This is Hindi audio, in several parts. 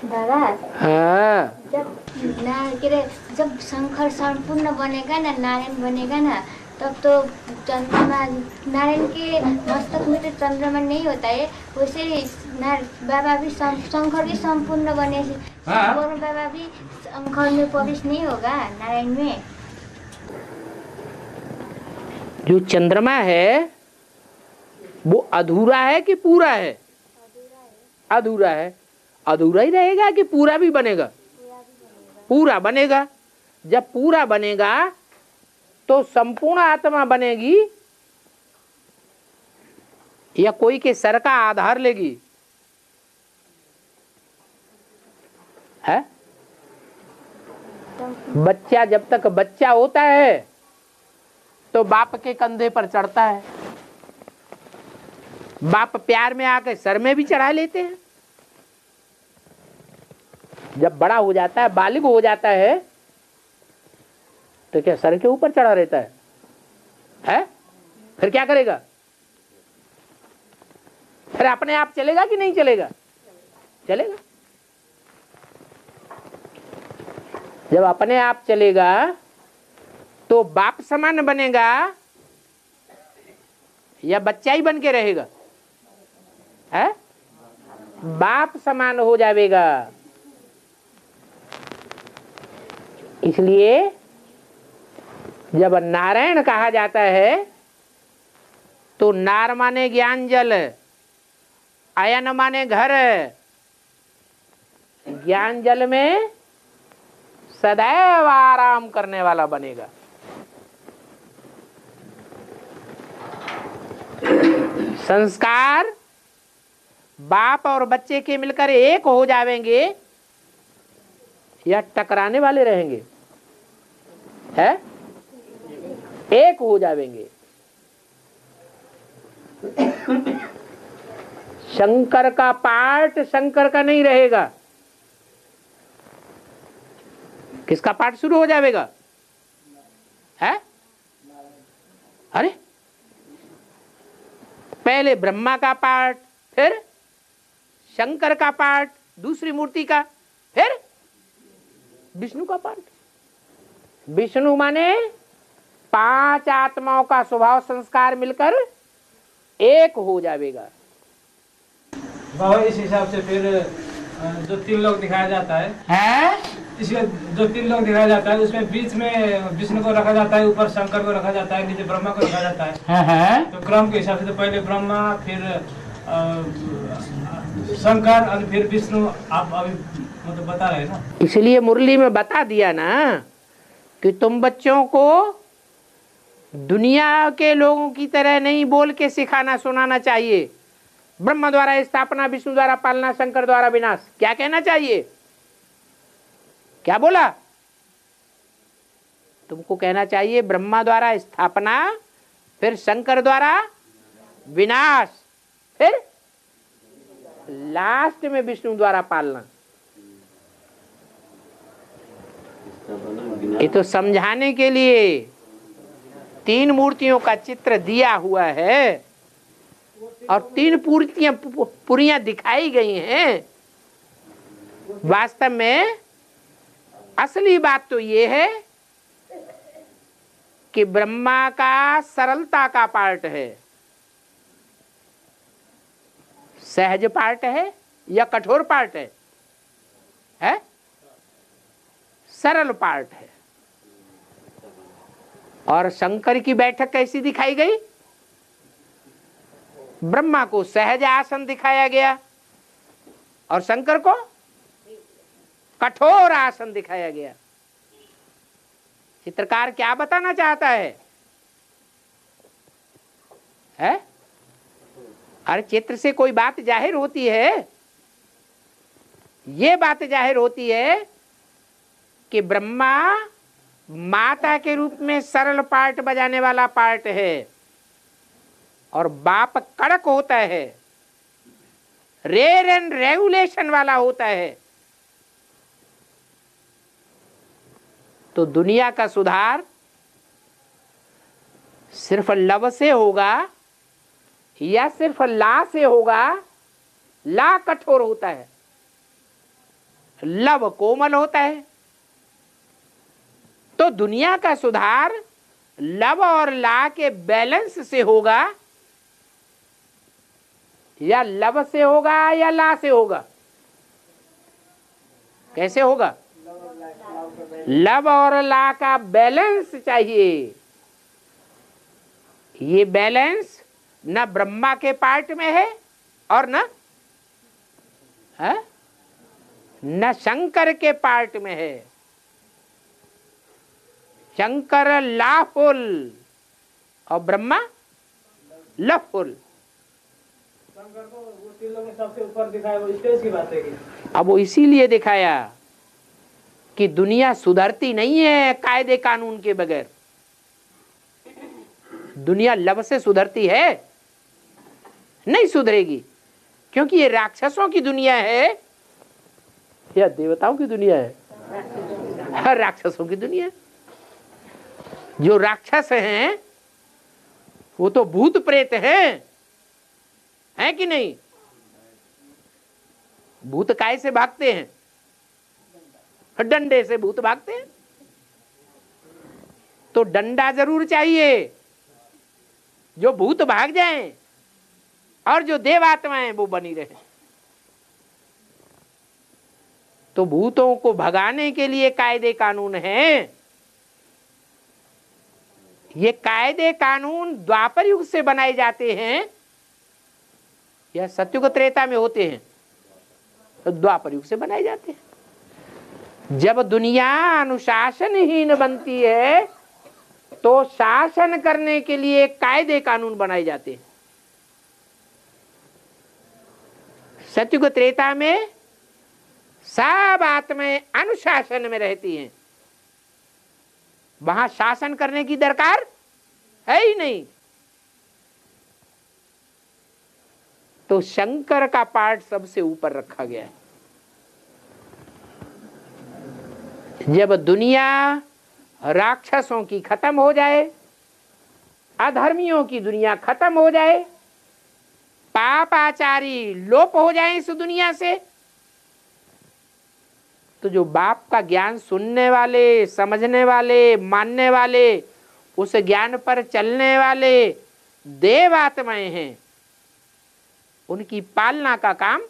बाबा, हाँ, जब शंकर संपूर्ण बनेगा ना, नारायण बनेगा ना, तब तो चंद्रमा, नारायण के मस्तक में तो चंद्रमा नहीं होता है, वैसे ही बाबा भी शंकर भी संपूर्ण बने, वरुण बाबा भी शंकर में प्रवेश नहीं होगा, नारायण में। जो चंद्रमा है वो अधूरा है कि पूरा है? अधूरा है। अधूरा ही रहेगा कि पूरा भी बनेगा? पूरा बनेगा। जब पूरा बनेगा तो संपूर्ण आत्मा बनेगी या कोई के सर का आधार लेगी? है? बच्चा जब तक बच्चा होता है तो बाप के कंधे पर चढ़ता है, बाप प्यार में आकर सर में भी चढ़ा लेते हैं। जब बड़ा हो जाता है, बालिग हो जाता है, तो क्या सर के ऊपर चढ़ा रहता है? फिर क्या करेगा? फिर अपने आप चलेगा कि नहीं चलेगा? चलेगा। जब अपने आप चलेगा तो बाप समान बनेगा या बच्चा ही बन के रहेगा? है? बाप समान हो जाएगा। इसलिए जब नारायण कहा जाता है तो नार माने ज्ञान जल, अयन माने घर। ज्ञान जल में सदैव आराम करने वाला बनेगा। संस्कार बाप और बच्चे के मिलकर एक हो जाएंगे या टकराने वाले रहेंगे? है? एक हो जाएंगे। शंकर का पार्ट शंकर का नहीं रहेगा। किसका पार्ट शुरू हो जाएगा? है? अरे पहले ब्रह्मा का पार्ट, फिर शंकर का पार्ट, दूसरी मूर्ति का, फिर विष्णु का पार्ट। विष्णु माने 5 आत्माओं का स्वभाव संस्कार मिलकर एक हो जाएगा। बाबा इस हिसाब से फिर जो 3 लोग दिखाया जाता है, इसमें जो 3 लोग दिखाया जाता है उसमें बीच में विष्णु को रखा जाता है, ऊपर शंकर को रखा जाता है, नीचे ब्रह्मा को रखा जाता है। तो क्रम के हिसाब से तो पहले ब्रह्मा, फिर शंकर और फिर विष्णु। आप अभी मतलब बता रहे हैं ना, इसलिए मुरली में बता दिया ना कि तुम बच्चों को दुनिया के लोगों की तरह नहीं बोल के सिखाना सुनाना चाहिए। ब्रह्मा द्वारा स्थापना, विष्णु द्वारा पालना, शंकर द्वारा विनाश। क्या कहना चाहिए? क्या बोला? तुमको कहना चाहिए ब्रह्मा द्वारा स्थापना, फिर शंकर द्वारा विनाश, फिर लास्ट में विष्णु द्वारा पालना। ये तो समझाने के लिए 3 मूर्तियों का चित्र दिया हुआ है और 3 पुरियां दिखाई गई हैं। वास्तव में असली बात तो ये है कि ब्रह्मा का सरलता का पार्ट है, सहज पार्ट है या कठोर पार्ट है? है? सरल पार्ट है। और शंकर की बैठक कैसी दिखाई गई? ब्रह्मा को सहज आसन दिखाया गया और शंकर को कठोर आसन दिखाया गया। चित्रकार क्या बताना चाहता है? हर चित्र से कोई बात जाहिर होती है। ये बात जाहिर होती है कि ब्रह्मा माता के रूप में सरल पार्ट बजाने वाला पार्ट है और बाप कड़क होता है, रेयर एंड रेगुलेशन वाला होता है। तो दुनिया का सुधार सिर्फ लव से होगा या सिर्फ ला से होगा? ला कठोर होता है, लव कोमल होता है। तो दुनिया का सुधार लव और ला के बैलेंस से होगा, या लव से होगा या ला से होगा? कैसे होगा? लव और ला का बैलेंस चाहिए। ये बैलेंस न ब्रह्मा के पार्ट में है और न शंकर के पार्ट में है। शंकर लाफुल और ब्रह्मा लफुल। शंकर को वो तीन लोग में सबसे ऊपर दिखाया, वो स्टेज की बात है कि अब वो इसीलिए दिखाया कि दुनिया सुधरती नहीं है कायदे कानून के बगैर। दुनिया लव से सुधरती है? नहीं सुधरेगी, क्योंकि ये राक्षसों की दुनिया है या देवताओं की दुनिया है? राक्षसों की दुनिया। जो राक्षस हैं वो तो भूत प्रेत हैं कि नहीं? भूत काय से भागते हैं? डंडे से भूत भागते हैं। तो डंडा जरूर चाहिए जो भूत भाग जाएं और जो देव आत्माएं वो बनी रहे। तो भूतों को भगाने के लिए कायदे कानून हैं। ये कायदे कानून द्वापर युग से बनाए जाते हैं या सतयुग त्रेता में होते हैं? तो द्वापर युग से बनाए जाते हैं। जब दुनिया अनुशासनहीन बनती है तो शासन करने के लिए कायदे कानून बनाए जाते हैं। सतयुग त्रेता में सब आत्माएं अनुशासन में रहती हैं, वहां शासन करने की दरकार है ही नहीं। तो शंकर का पार्ट सबसे ऊपर रखा गया है। जब दुनिया राक्षसों की खत्म हो जाए, अधर्मियों की दुनिया खत्म हो जाए, पापाचारी लोप हो जाए इस दुनिया से, तो जो बाप का ज्ञान सुनने वाले, समझने वाले, मानने वाले, उस ज्ञान पर चलने वाले देव आत्माएं हैं, उनकी पालना का काम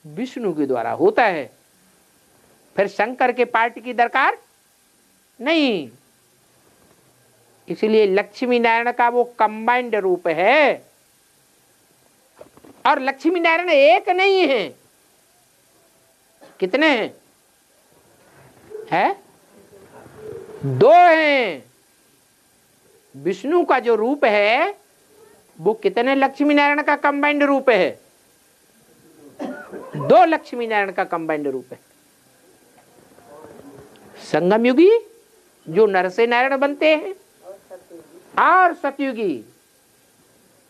विष्णु के द्वारा होता है। फिर शंकर के पार्ट की दरकार नहीं। इसलिए लक्ष्मी नारायण का वो कंबाइंड रूप है। और लक्ष्मी नारायण एक नहीं है, कितने हैं? है? दो हैं। विष्णु का जो रूप है वो कितने लक्ष्मी नारायण का कंबाइंड रूप है? दो लक्ष्मी नारायण का कंबाइंड रूप है। संगम युगी जो नर से नारायण बनते हैं, और सतयुगी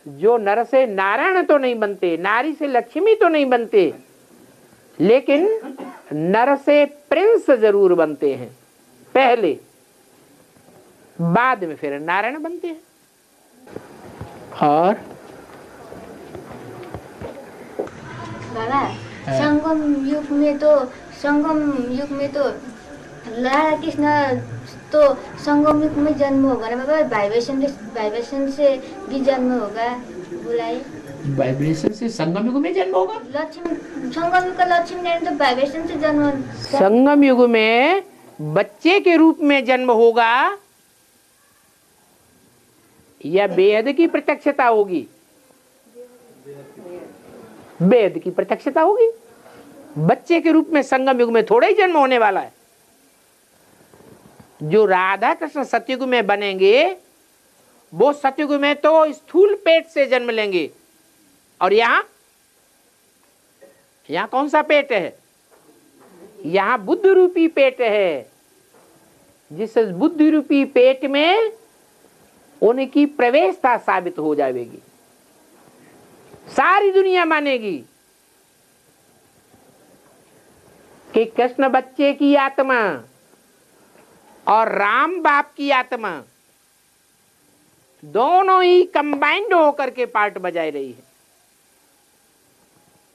जो नर से नारायण तो नहीं बनते, नारी से लक्ष्मी तो नहीं बनते, लेकिन नर से प्रिंस जरूर बनते हैं पहले, बाद में फिर नारायण बनते हैं। और बाबा संगम युग में तो राधा कृष्ण तो संगम युग में जन्म होगा ना बाबा? वाइब्रेशन से भी जन्म होगा बुलाए। वाइब्रेशन से संगम युग में जन्म होगा? संगम युग का लक्ष्मी नारायण तो वाइब्रेशन से जन्म। संगम युग में बच्चे के रूप में जन्म होगा या बेहद की प्रत्यक्षता होगी? बेहद की प्रत्यक्षता होगी। बच्चे के रूप में संगम युग में थोड़ा ही जन्म होने वाला है। जो राधा कृष्ण सतयुग में बनेंगे वो सतयुग में तो स्थूल पेट से जन्म लेंगे, और यहां कौन सा पेट है? यहां बुद्ध रूपी पेट है। जिस बुद्ध रूपी पेट में उनकी प्रवेशता साबित हो जाएगी। सारी दुनिया मानेगी कि कृष्ण बच्चे की आत्मा और राम बाप की आत्मा दोनों ही कंबाइंड होकर के पार्ट बजाय रही है।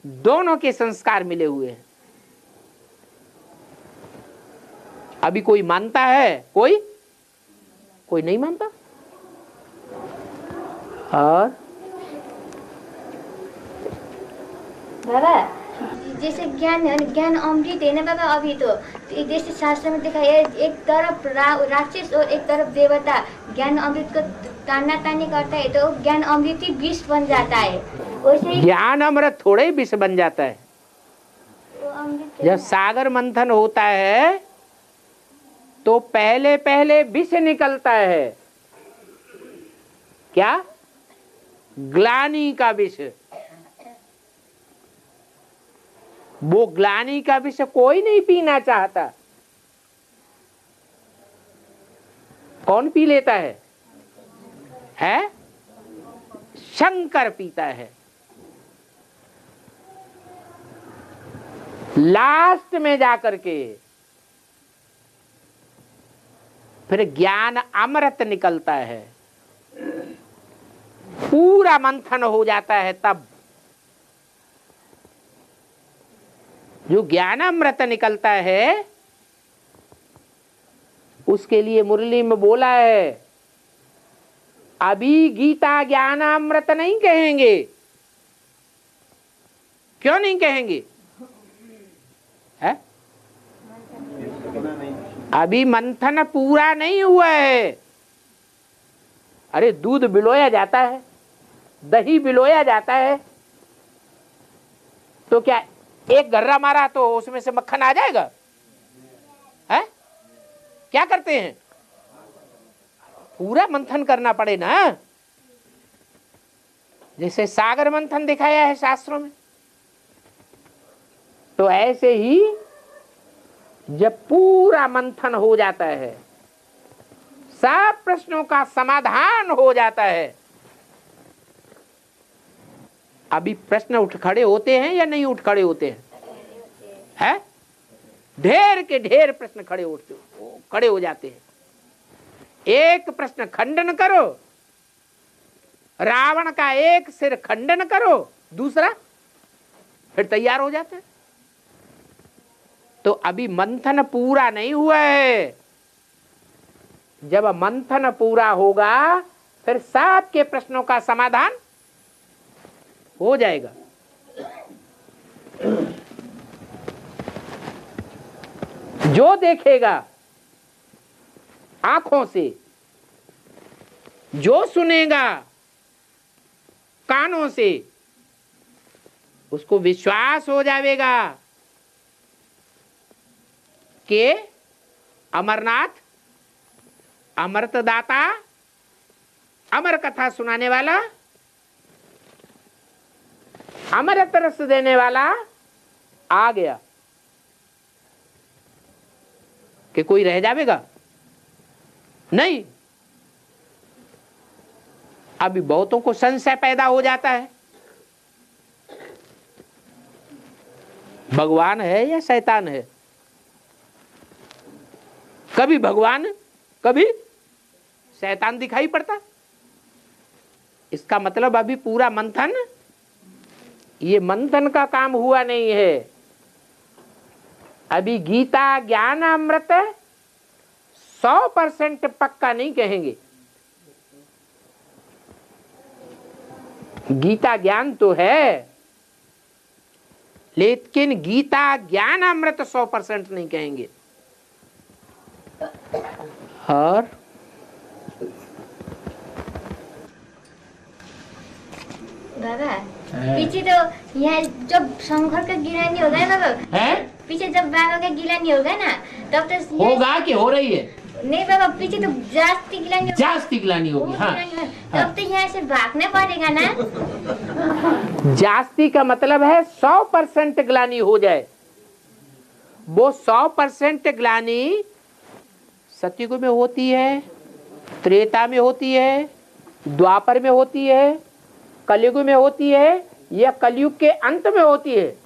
दोनों के संस्कार मिले हुए हैं। अभी कोई मानता है? कोई नहीं मानता। और बाबा जैसे ज्ञान अमृत है ना बाबा, अभी तो जैसे शास्त्र में देखा है, एक तरफ राक्षस और एक तरफ देवता ज्ञान अमृत को ताना तानी करता है तो ज्ञान अमृत ही विष बन जाता है। वैसे ही ज्ञान अमृत थोड़े ही विष बन जाता है। वो अमृत जब सागर मंथन होता है तो पहले विष निकलता है। क्या? ग्लानि का विष। वो ग्लानि का विष कोई नहीं पीना चाहता। कौन पी लेता है? शंकर पीता है। लास्ट में जाकर के फिर ज्ञान अमृत निकलता है, पूरा मंथन हो जाता है। तब जो ज्ञान अमृत निकलता है उसके लिए मुरली में बोला है, अभी गीता ज्ञान अमृत नहीं कहेंगे। क्यों नहीं कहेंगे? है? अभी मंथन पूरा नहीं हुआ है। अरे दूध बिलोया जाता है, दही बिलोया जाता है, तो क्या एक गर्रा मारा तो उसमें से मक्खन आ जाएगा? है? क्या करते हैं? पूरा मंथन करना पड़े ना। जैसे सागर मंथन दिखाया है शास्त्रों में, तो ऐसे ही जब पूरा मंथन हो जाता है, सब प्रश्नों का समाधान हो जाता है, अभी प्रश्न उठ खड़े होते हैं या नहीं उठ खड़े होते हैं? है? ढेर के ढेर प्रश्न खड़े हो जाते हैं। एक प्रश्न खंडन करो, रावण का एक सिर खंडन करो, दूसरा फिर तैयार हो जाता है। तो अभी मंथन पूरा नहीं हुआ है। जब मंथन पूरा होगा फिर सबके प्रश्नों का समाधान हो जाएगा। जो देखेगा आंखों से, जो सुनेगा कानों से, उसको विश्वास हो जाएगा कि अमरनाथ अमृतदाता, अमर कथा सुनाने वाला, अमृत रस देने वाला आ गया। कि कोई रह जाएगा? नहीं। अभी बहुतों को संशय पैदा हो जाता है, भगवान है या शैतान है? कभी भगवान कभी शैतान दिखाई पड़ता। इसका मतलब अभी पूरा मंथन, ये मंथन का काम हुआ नहीं है। अभी गीता ज्ञान अमृत 100% पक्का नहीं कहेंगे। गीता ज्ञान तो है, लेकिन गीता ज्ञान अमृत 100% नहीं कहेंगे। और बाबा पीछे तो यहाँ जब शंकर का गिलानी होगा ना बाबा, है? पीछे जब बाबा का गिलानी होगा ना तब तो होगा कि हो रही है? नहीं बाबा, पीछे तो जास्ती गिलानी होगी। जास्ती गिलानी होगी। हाँ, तब तो यहाँ से भागना पड़ेगा ना। जास्ती का मतलब है 100% ग्लानि हो जाए। वो 100% ग्लानि सतयुग में होती है, त्रेता में होती है, द्वापर में होती है, कलयुग में होती है, या कलयुग के अंत में होती है?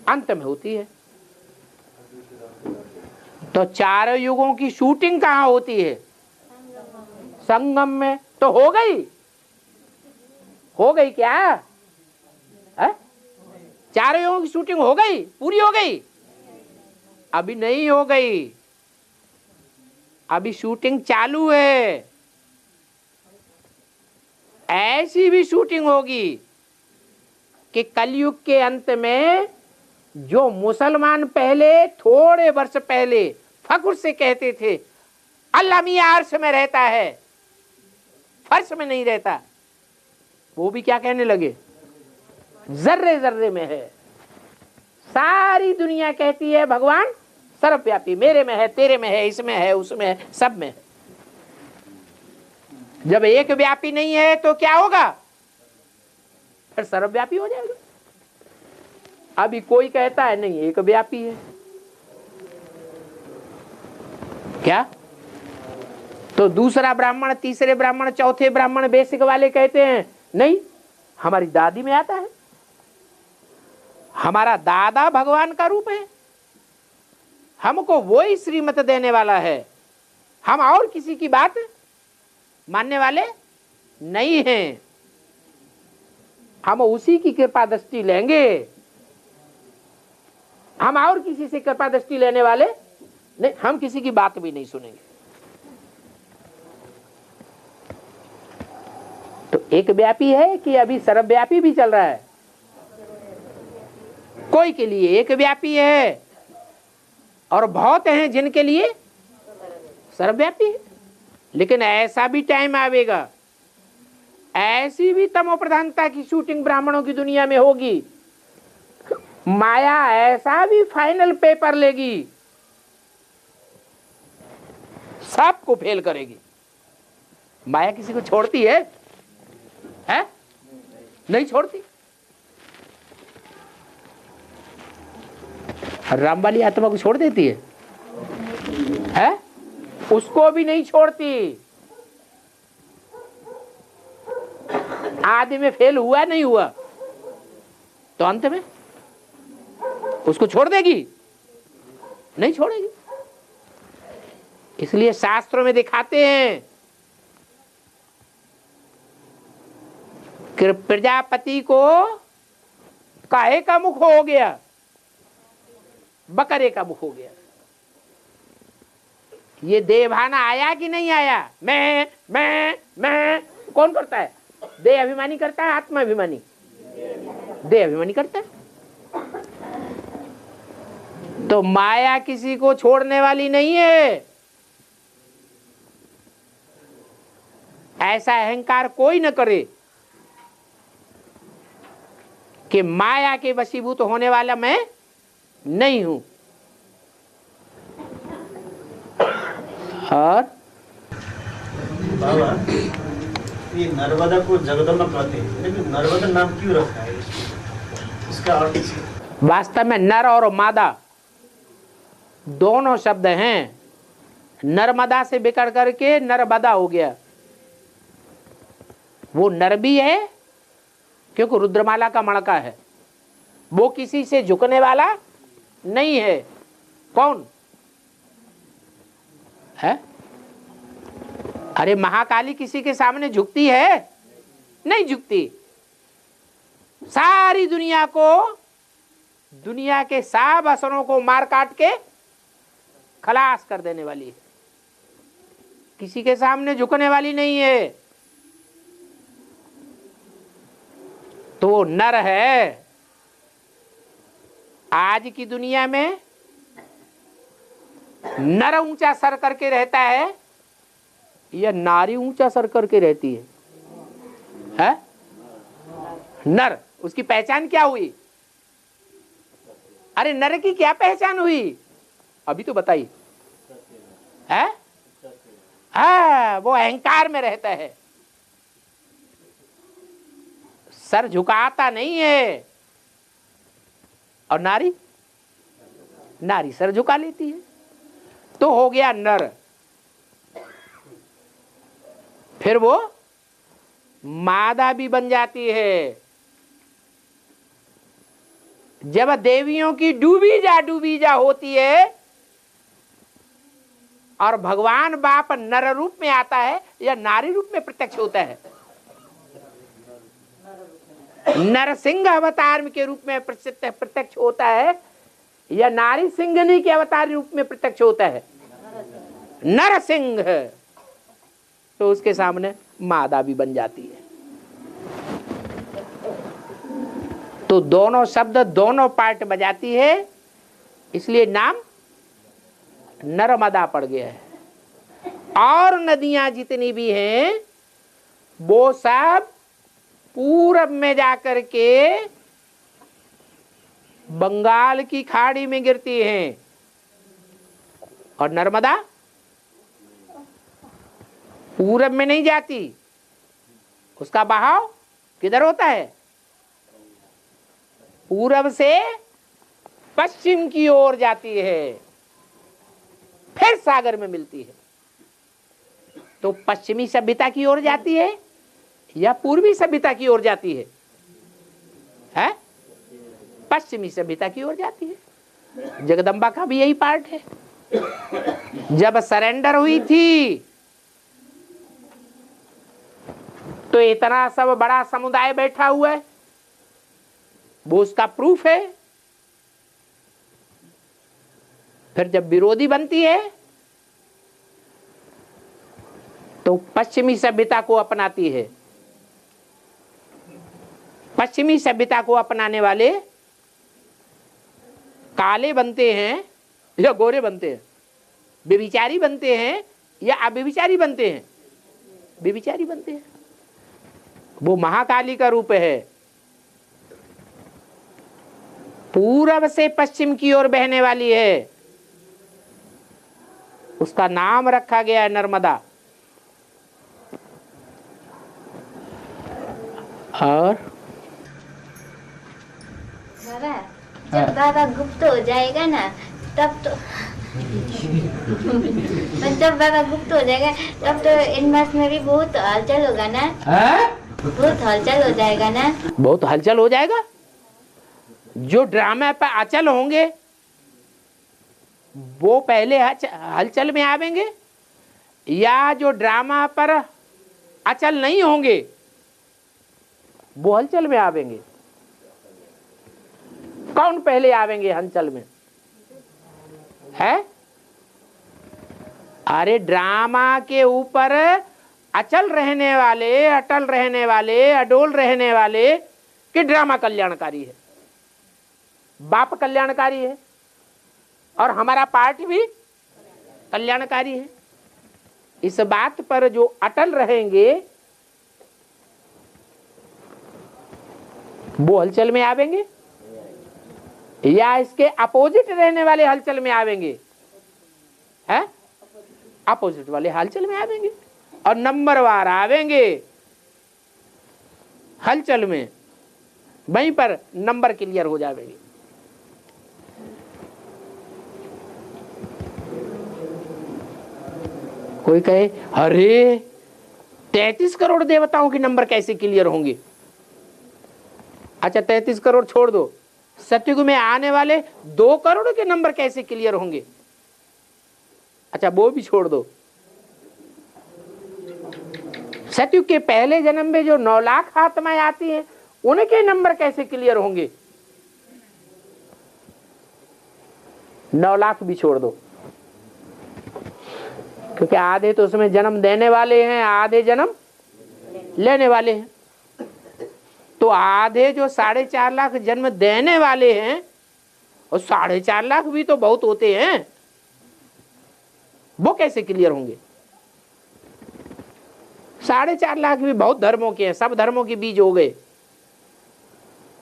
अंत में होती है। तो चारों युगों की शूटिंग कहाँ होती है? संगम में। तो हो गई क्या? है? चारों युगों की शूटिंग हो गई, पूरी हो गई। अभी नहीं हो गई, अभी शूटिंग चालू है। ऐसी भी शूटिंग होगी कि कलयुग के अंत में जो मुसलमान पहले थोड़े वर्ष पहले फख्र से कहते थे अल्लाह मियां अर्श में रहता है, फर्श में नहीं रहता, वो भी क्या कहने लगे, जर्रे जर्रे में है। सारी दुनिया कहती है भगवान सर्वव्यापी, मेरे में है, तेरे में है, इसमें है, उसमें है, सब में है। जब एक व्यापी नहीं है तो क्या होगा, फिर सर्वव्यापी हो जाएगा। अभी कोई कहता है नहीं एक व्यापी है, क्या? तो दूसरा ब्राह्मण, तीसरे ब्राह्मण, चौथे ब्राह्मण, बेसिक वाले कहते हैं नहीं, हमारी दादी में आता है, हमारा दादा भगवान का रूप है, हमको वो ही श्रीमत देने वाला है, हम और किसी की बात मानने वाले नहीं हैं, हम उसी की कृपा दृष्टि लेंगे, हम और किसी से कृपा दृष्टि लेने वाले नहीं, हम किसी की बात भी नहीं सुनेंगे। तो एक व्यापी है कि अभी सर्वव्यापी भी चल रहा है? कोई के लिए एक व्यापी है और बहुत हैं जिनके लिए सर्वव्यापी है। लेकिन ऐसा भी टाइम आवेगा, ऐसी भी तमो प्रधानता की शूटिंग ब्राह्मणों की दुनिया में होगी, माया ऐसा भी फाइनल पेपर लेगी, सबको फेल करेगी। माया किसी को छोड़ती है? नहीं छोड़ती। राम वाली आत्मा को छोड़ देती है? उसको भी नहीं छोड़ती। आदि में फेल हुआ नहीं हुआ तो अंत में उसको छोड़ देगी? नहीं छोड़ेगी। इसलिए शास्त्रों में दिखाते हैं कि प्रजापति को काहे का मुख हो गया? बकरे का मुख हो गया। ये देवभाना आया कि नहीं आया? मैं कौन करता है? देह अभिमानी करता है, आत्मा अभिमानी? देह अभिमानी करता है। तो माया किसी को छोड़ने वाली नहीं है। ऐसा अहंकार कोई न करे कि माया के वशीभूत होने वाला मैं नहीं हूं। और बाबा, ये नर्मदा को जगदम्बा कहते हैं, लेकिन नर्मदा नाम क्यों रखा है? इसका अर्थ वास्तव में नर और मादा दोनों शब्द हैं। नर्मदा से बिगड़ करके नर्मदा हो गया। वो नर भी है क्योंकि रुद्रमाला का मणका है, वो किसी से झुकने वाला नहीं है। कौन है? अरे महाकाली किसी के सामने झुकती है? नहीं झुकती। सारी दुनिया को, दुनिया के सब असुरों को मार काट के खलास कर देने वाली है, किसी के सामने झुकने वाली नहीं है। तो वो नर है। आज की दुनिया में नर ऊंचा सर करके रहता है या नारी ऊंचा सर करके रहती है? नर, उसकी पहचान क्या हुई? अरे नर की क्या पहचान हुई? अभी तो बताइए। वो अहंकार में रहता है, सर झुकाता नहीं है। और नारी, नारी सर झुका लेती है। तो हो गया नर। फिर वो मादा भी बन जाती है। जब देवियों की डूबी जा होती है और भगवान बाप नर रूप में आता है या नारी रूप में प्रत्यक्ष होता है? नरसिंह अवतार के रूप में प्रत्यक्ष होता है या नारी सिंहनी के अवतार रूप में प्रत्यक्ष होता है, नरसिंह, तो उसके सामने मादा भी बन जाती है। तो दोनों शब्द दोनों पार्ट बजाती है, इसलिए नाम नर्मदा पड़ गया है। और नदियां जितनी भी हैं वो सब पूरब में जाकर के बंगाल की खाड़ी में गिरती हैं, और नर्मदा पूरब में नहीं जाती, उसका बहाव किधर होता है, पूरब से पश्चिम की ओर जाती है, फिर सागर में मिलती है। तो पश्चिमी सभ्यता की ओर जाती है या पूर्वी सभ्यता की ओर जाती है? है पश्चिमी सभ्यता की ओर जाती है। जगदम्बा का भी यही पार्ट है। जब सरेंडर हुई थी तो इतना सब बड़ा समुदाय बैठा हुआ है, वो उसका प्रूफ है। फिर जब विरोधी बनती है तो पश्चिमी सभ्यता को अपनाती है। पश्चिमी सभ्यता को अपनाने वाले काले बनते हैं या गोरे बनते हैं, व्यभिचारी बनते हैं या अव्यभिचारी बनते हैं? व्यभिचारी बनते हैं। वो महाकाली का रूप है। पूरब से पश्चिम की ओर बहने वाली है, उसका नाम रखा गया है नर्मदा। और बाबा, जब बाबा गुप्त हो जाएगा ना तब तो जब बाबा गुप्त हो जाएगा तब तो इनवर्स में भी बहुत हलचल होगा ना? बहुत हलचल हो जाएगा ना? बहुत हलचल हो जाएगा। जो ड्रामा पर अचल होंगे वो पहले हलचल में आवेंगे, या जो ड्रामा पर अचल नहीं होंगे वो हलचल में आवेंगे? कौन पहले आवेंगे हलचल में? है? अरे ड्रामा के ऊपर अचल रहने वाले, अटल रहने वाले, अडोल रहने वाले कि ड्रामा कल्याणकारी है, बाप कल्याणकारी है, और हमारा पार्ट भी कल्याणकारी है। इस बात पर जो अटल रहेंगे वो हलचल में आवेंगे, या इसके अपोजिट रहने वाले हलचल में आवेंगे? है? अपोजिट वाले हलचल में आवेंगे और नंबरवार आवेंगे हलचल में, वहीं पर नंबर क्लियर हो जाएंगे। कोई कहे अरे 33 करोड़ देवताओं के नंबर कैसे क्लियर होंगे? अच्छा 33 करोड़ छोड़ दो, सतयुग में आने वाले 2 करोड़ के नंबर कैसे क्लियर होंगे? अच्छा वो भी छोड़ दो, सतयुग के पहले जन्म में जो 9 लाख आत्माएं आती हैं उनके नंबर कैसे क्लियर होंगे? 9 लाख भी छोड़ दो, क्योंकि आधे तो उसमें जन्म देने वाले हैं, आधे जन्म लेने वाले हैं। तो आधे जो 4.5 लाख जन्म देने वाले हैं, और 4.5 लाख भी तो बहुत होते हैं, वो कैसे क्लियर होंगे? 4.5 लाख भी बहुत धर्मों के हैं, सब धर्मों के बीज हो गए।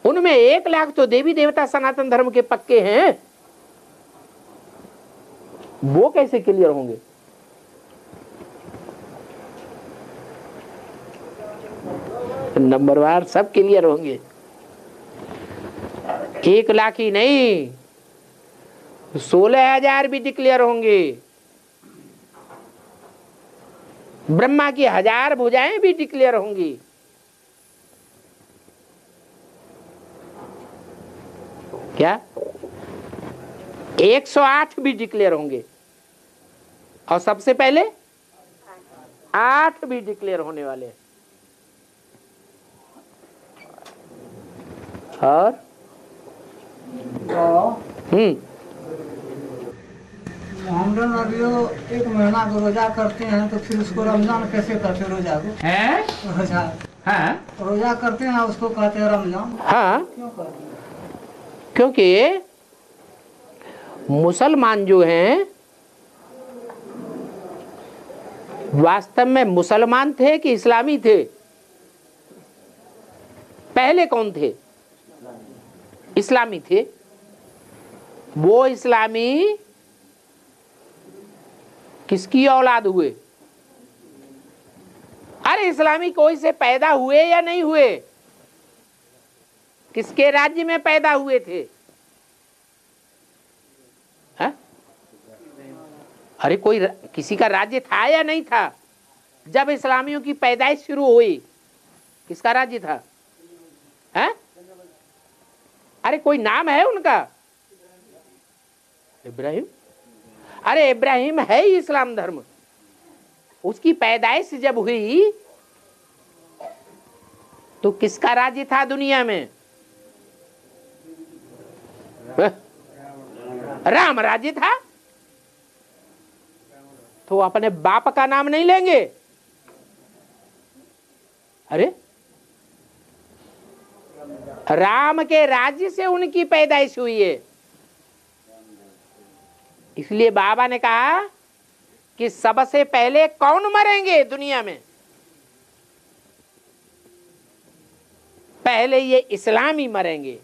उनमें 1 लाख तो देवी देवता सनातन धर्म के पक्के हैं, वो कैसे क्लियर होंगे? नंबरवार सब क्लियर होंगे। 1 लाख ही नहीं, 16,000 भी डिक्लेयर होंगे। ब्रह्मा की 1000 भुजाएं भी डिक्लेयर होंगी। क्या 108 भी डिक्लेयर होंगे, और सबसे पहले 8 भी डिक्लेयर होने वाले हैं। और अभी वो 1 महीना को रोजा करते हैं तो फिर उसको रमजान कैसे करते रोजा को? हैं? रोजा हाँ रोजा करते हैं उसको कहते हैं रमजान, हाँ, क्यों करते हैं? क्योंकि मुसलमान जो हैं वास्तव में मुसलमान थे कि इस्लामी थे? पहले कौन थे? इस्लामी थे। वो इस्लामी किसकी औलाद हुए? अरे इस्लामी कोई से पैदा हुए या नहीं हुए? किसके राज्य में पैदा हुए थे? है? अरे कोई किसी का राज्य था या नहीं था जब इस्लामियों की पैदाइश शुरू हुई? किसका राज्य था? है? अरे कोई नाम है उनका? इब्राहिम। अरे इब्राहिम है ही इस्लाम धर्म। उसकी पैदाइश जब हुई तो किसका राज्य था दुनिया में? राम राज्य था। तो अपने बाप का नाम नहीं लेंगे? अरे राम के राज्य से उनकी पैदाइश हुई है। इसलिए बाबा ने कहा कि सबसे पहले कौन मरेंगे दुनिया में? पहले ये इस्लामी मरेंगे।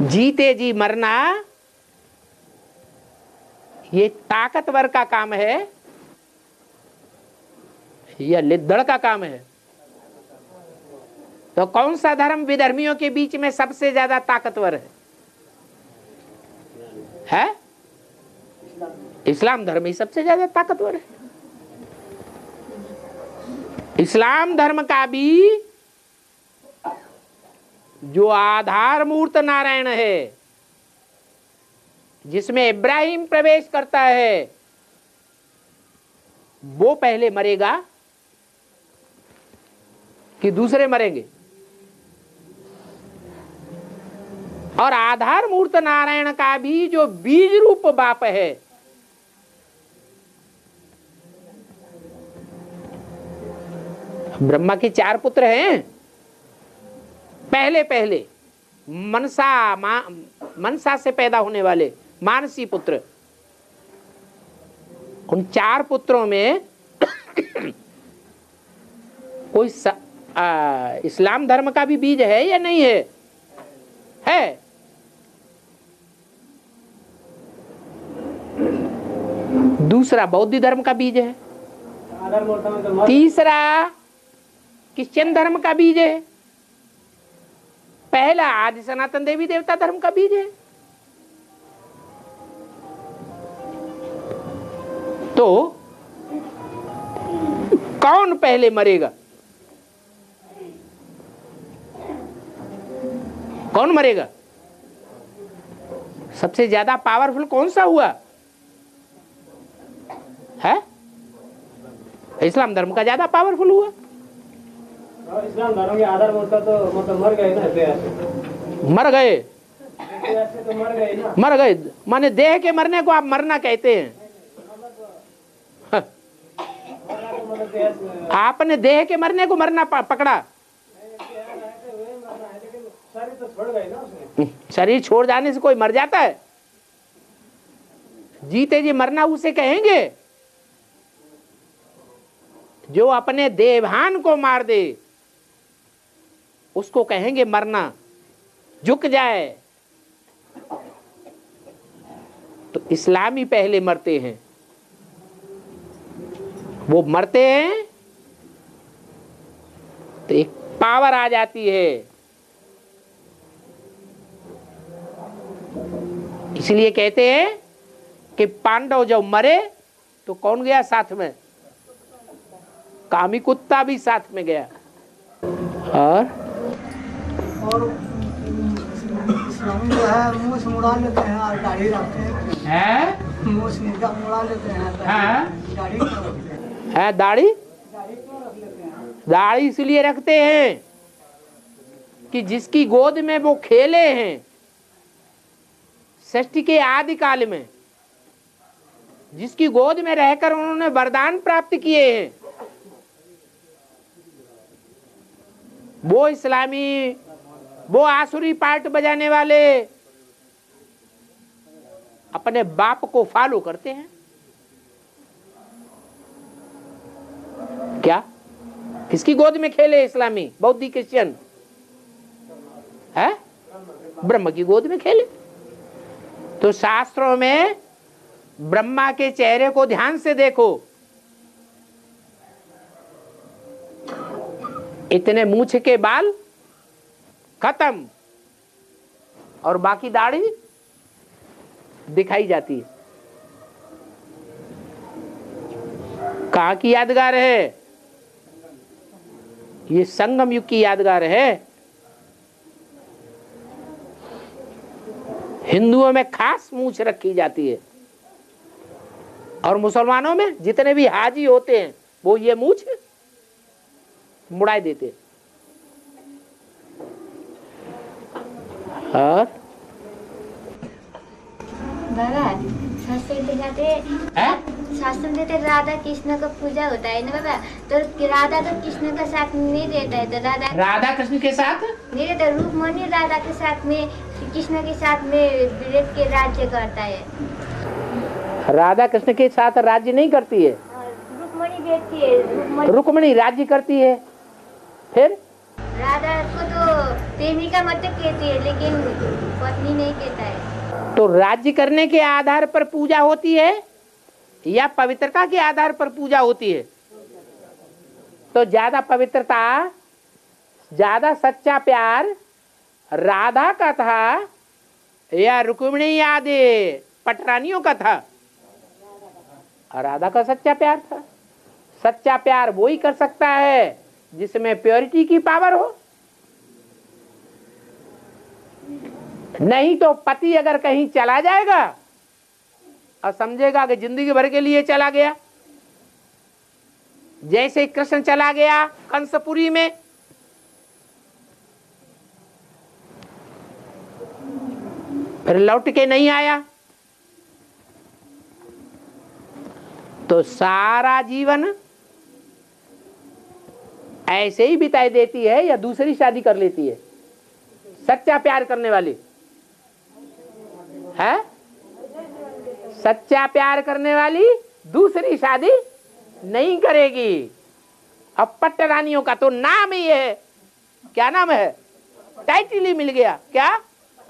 जीते जी मरना ये ताकतवर का काम है या लिद्दड़ का काम है? तो कौन सा धर्म विधर्मियों के बीच में सबसे ज्यादा ताकतवर है? इस्लाम धर्म ही सबसे ज्यादा ताकतवर है। इस्लाम धर्म का भी जो आधार मूर्त नारायण है, जिसमें इब्राहिम प्रवेश करता है, वो पहले मरेगा कि दूसरे मरेंगे? और आधार मूर्त नारायण का भी जो बीज रूप बाप है, ब्रह्मा के 4 पुत्र हैं। पहले मनसा से पैदा होने वाले मानसी पुत्र। उन 4 पुत्रों में कोई इस्लाम धर्म का भी बीज है या नहीं है? है। दूसरा बौद्ध धर्म का बीज है। तीसरा क्रिश्चियन धर्म का बीज है। पहला आदि सनातन देवी देवता धर्म का बीज है। तो कौन पहले मरेगा? कौन मरेगा? सबसे ज्यादा पावरफुल कौन सा हुआ है? इस्लाम धर्म का ज्यादा पावरफुल हुआ। इस्लाम धर्म के आधार मूर्त तो मतलब मर गए ना। मर गए। तो मर गए ना। मर गए माने देह के मरने को आप मरना कहते हैं। आपने देह के मरने को मरना पकड़ा। शरीर तो छोड़ गए ना उसने। शरीर छोड़ जाने से कोई मर जाता है? जीते जी मरना उसे कहेंगे जो अपने देवहान को मार दे, उसको कहेंगे मरना। झुक जाए। तो इस्लामी पहले मरते हैं। वो मरते हैं तो एक पावर आ जाती है। इसलिए कहते हैं कि पांडव जब मरे तो कौन गया साथ में? कामी कुत्ता भी साथ में गया। और इस्लामी जो है मुंह से मुड़ा लेते हैं और दाढ़ी रखते हैं। मुंह से मुड़ा लेते हैं, दाढ़ी रखते हैं। है दाढ़ी। दाढ़ी इसलिए रखते हैं कि जिसकी गोद में वो खेले हैं, सृष्टि के आदि काल में जिसकी गोद में रहकर उन्होंने वरदान प्राप्त किए हैं, वो इस्लामी, वो आसुरी पार्ट बजाने वाले अपने बाप को फॉलो करते हैं। क्या किसकी गोद में खेले इस्लामी बौद्धिक क्रिश्चियन? है ब्रह्म की गोद में खेले। तो शास्त्रों में ब्रह्मा के चेहरे को ध्यान से देखो, इतने मूछ के बाल खत्म और बाकी दाढ़ी दिखाई जाती है। कहाँ की यादगार है? ये संगम युग की यादगार है। हिंदुओं में खास मूछ रखी जाती है और मुसलमानों में जितने भी हाजी होते हैं वो ये मूछ मुड़ाई देते हैं। और बाबा शास्त्र देते राधा कृष्ण का पूजा होता है ना बाबा, तो राधा तो कृष्ण का साथ नहीं रहता है, तो राधा कृष्ण के साथ नहीं रहता, रुक्मणी राधा के साथ में कृष्ण के साथ में विरत के राज्य करता है। राधा कृष्ण के साथ राज्य नहीं करती है, रुक्मणी बैठती है, रुक्मणी राज्य करती है। फिर राधा को तो प्रेमिका मत कहती है लेकिन पत्नी नहीं कहता है। तो राज्य करने के आधार पर पूजा होती है या पवित्रता के आधार पर पूजा होती है? तो ज्यादा पवित्रता, ज्यादा सच्चा प्यार राधा का था या रुक्मिणी आदि पटरानियों का था? राधा का सच्चा प्यार था। सच्चा प्यार वो ही कर सकता है जिसमें प्योरिटी की पावर हो। नहीं तो पति अगर कहीं चला जाएगा और समझेगा कि जिंदगी भर के लिए चला गया, जैसे कृष्ण चला गया कंसपुरी में, फिर लौट के नहीं आया, तो सारा जीवन ऐसे ही बिताई देती है या दूसरी शादी कर लेती है? सच्चा प्यार करने वाली है, सच्चा प्यार करने वाली दूसरी शादी नहीं करेगी। अब पट्ट रानियों का तो नाम ही है, क्या नाम है? टाइटल ही मिल गया। क्या?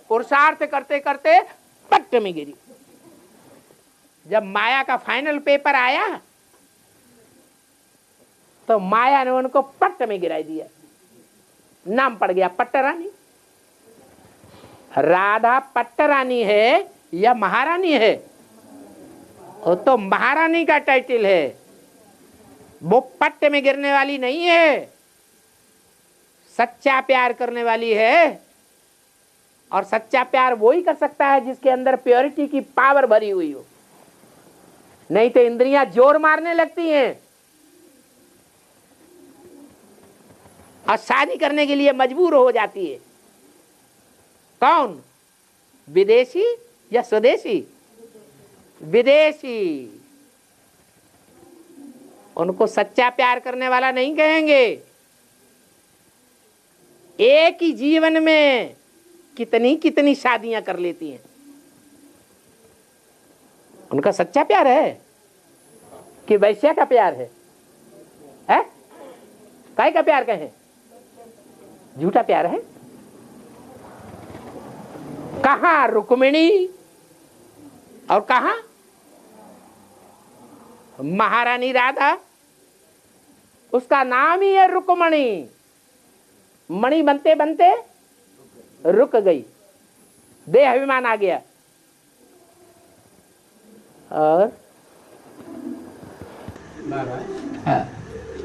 पुरुषार्थ करते करते पट्ट में गिरी। जब माया का फाइनल पेपर आया तो माया ने उनको पट्ट में गिरा दिया, नाम पड़ गया पट्ट रानी। राधा पट्ट रानी है या महारानी है? वो तो महारानी का टाइटल है, वो पट्ट में गिरने वाली नहीं है, सच्चा प्यार करने वाली है। और सच्चा प्यार वो ही कर सकता है जिसके अंदर प्योरिटी की पावर भरी हुई हो। नहीं तो इंद्रियां जोर मारने लगती हैं और शादी करने के लिए मजबूर हो जाती है। कौन? विदेशी या स्वदेशी? विदेशी। उनको सच्चा प्यार करने वाला नहीं कहेंगे। एक ही जीवन में कितनी कितनी शादियां कर लेती हैं। उनका सच्चा प्यार है कि वैश्या का प्यार है? काय का प्यार कहें? झूठा प्यार है। कहां रुक्मिणी और कहां महारानी राधा? उसका नाम ही है रुक्मणी। मणि बनते बनते रुक गई, देह अभिमान आ गया। और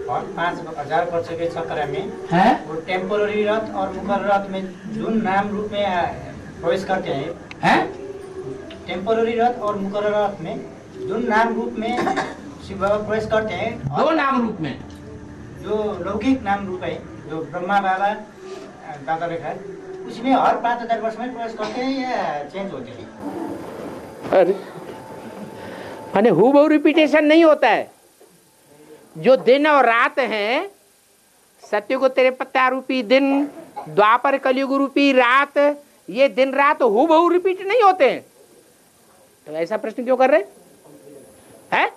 5000 वर्ष के चक्र में है वो टेम्पोररी रथ और मुकर रथ में जो नाम रूप में प्रवेश करते हैं, टेम्पोररी रथ और मुकर रथ में जो नाम रूप में शिव बाबा प्रवेश करते हैं, दो नाम रूप में, जो लौकिक नाम रूप है जो ब्रह्मा बाबा दादा रेखा, उसमें हर 5000 वर्ष में प्रवेश करते हैं या चेंज होते हैं? अरे माने हूबहू रिपीटेशन नहीं होता है। जो दिन और रात हैं, सत्युग त्रेपत्या रूपी दिन, द्वापर कलयुग रूपी रात, ये दिन रात हूबहू रिपीट नहीं होते हैं। तो ऐसा प्रश्न क्यों कर रहे हैं?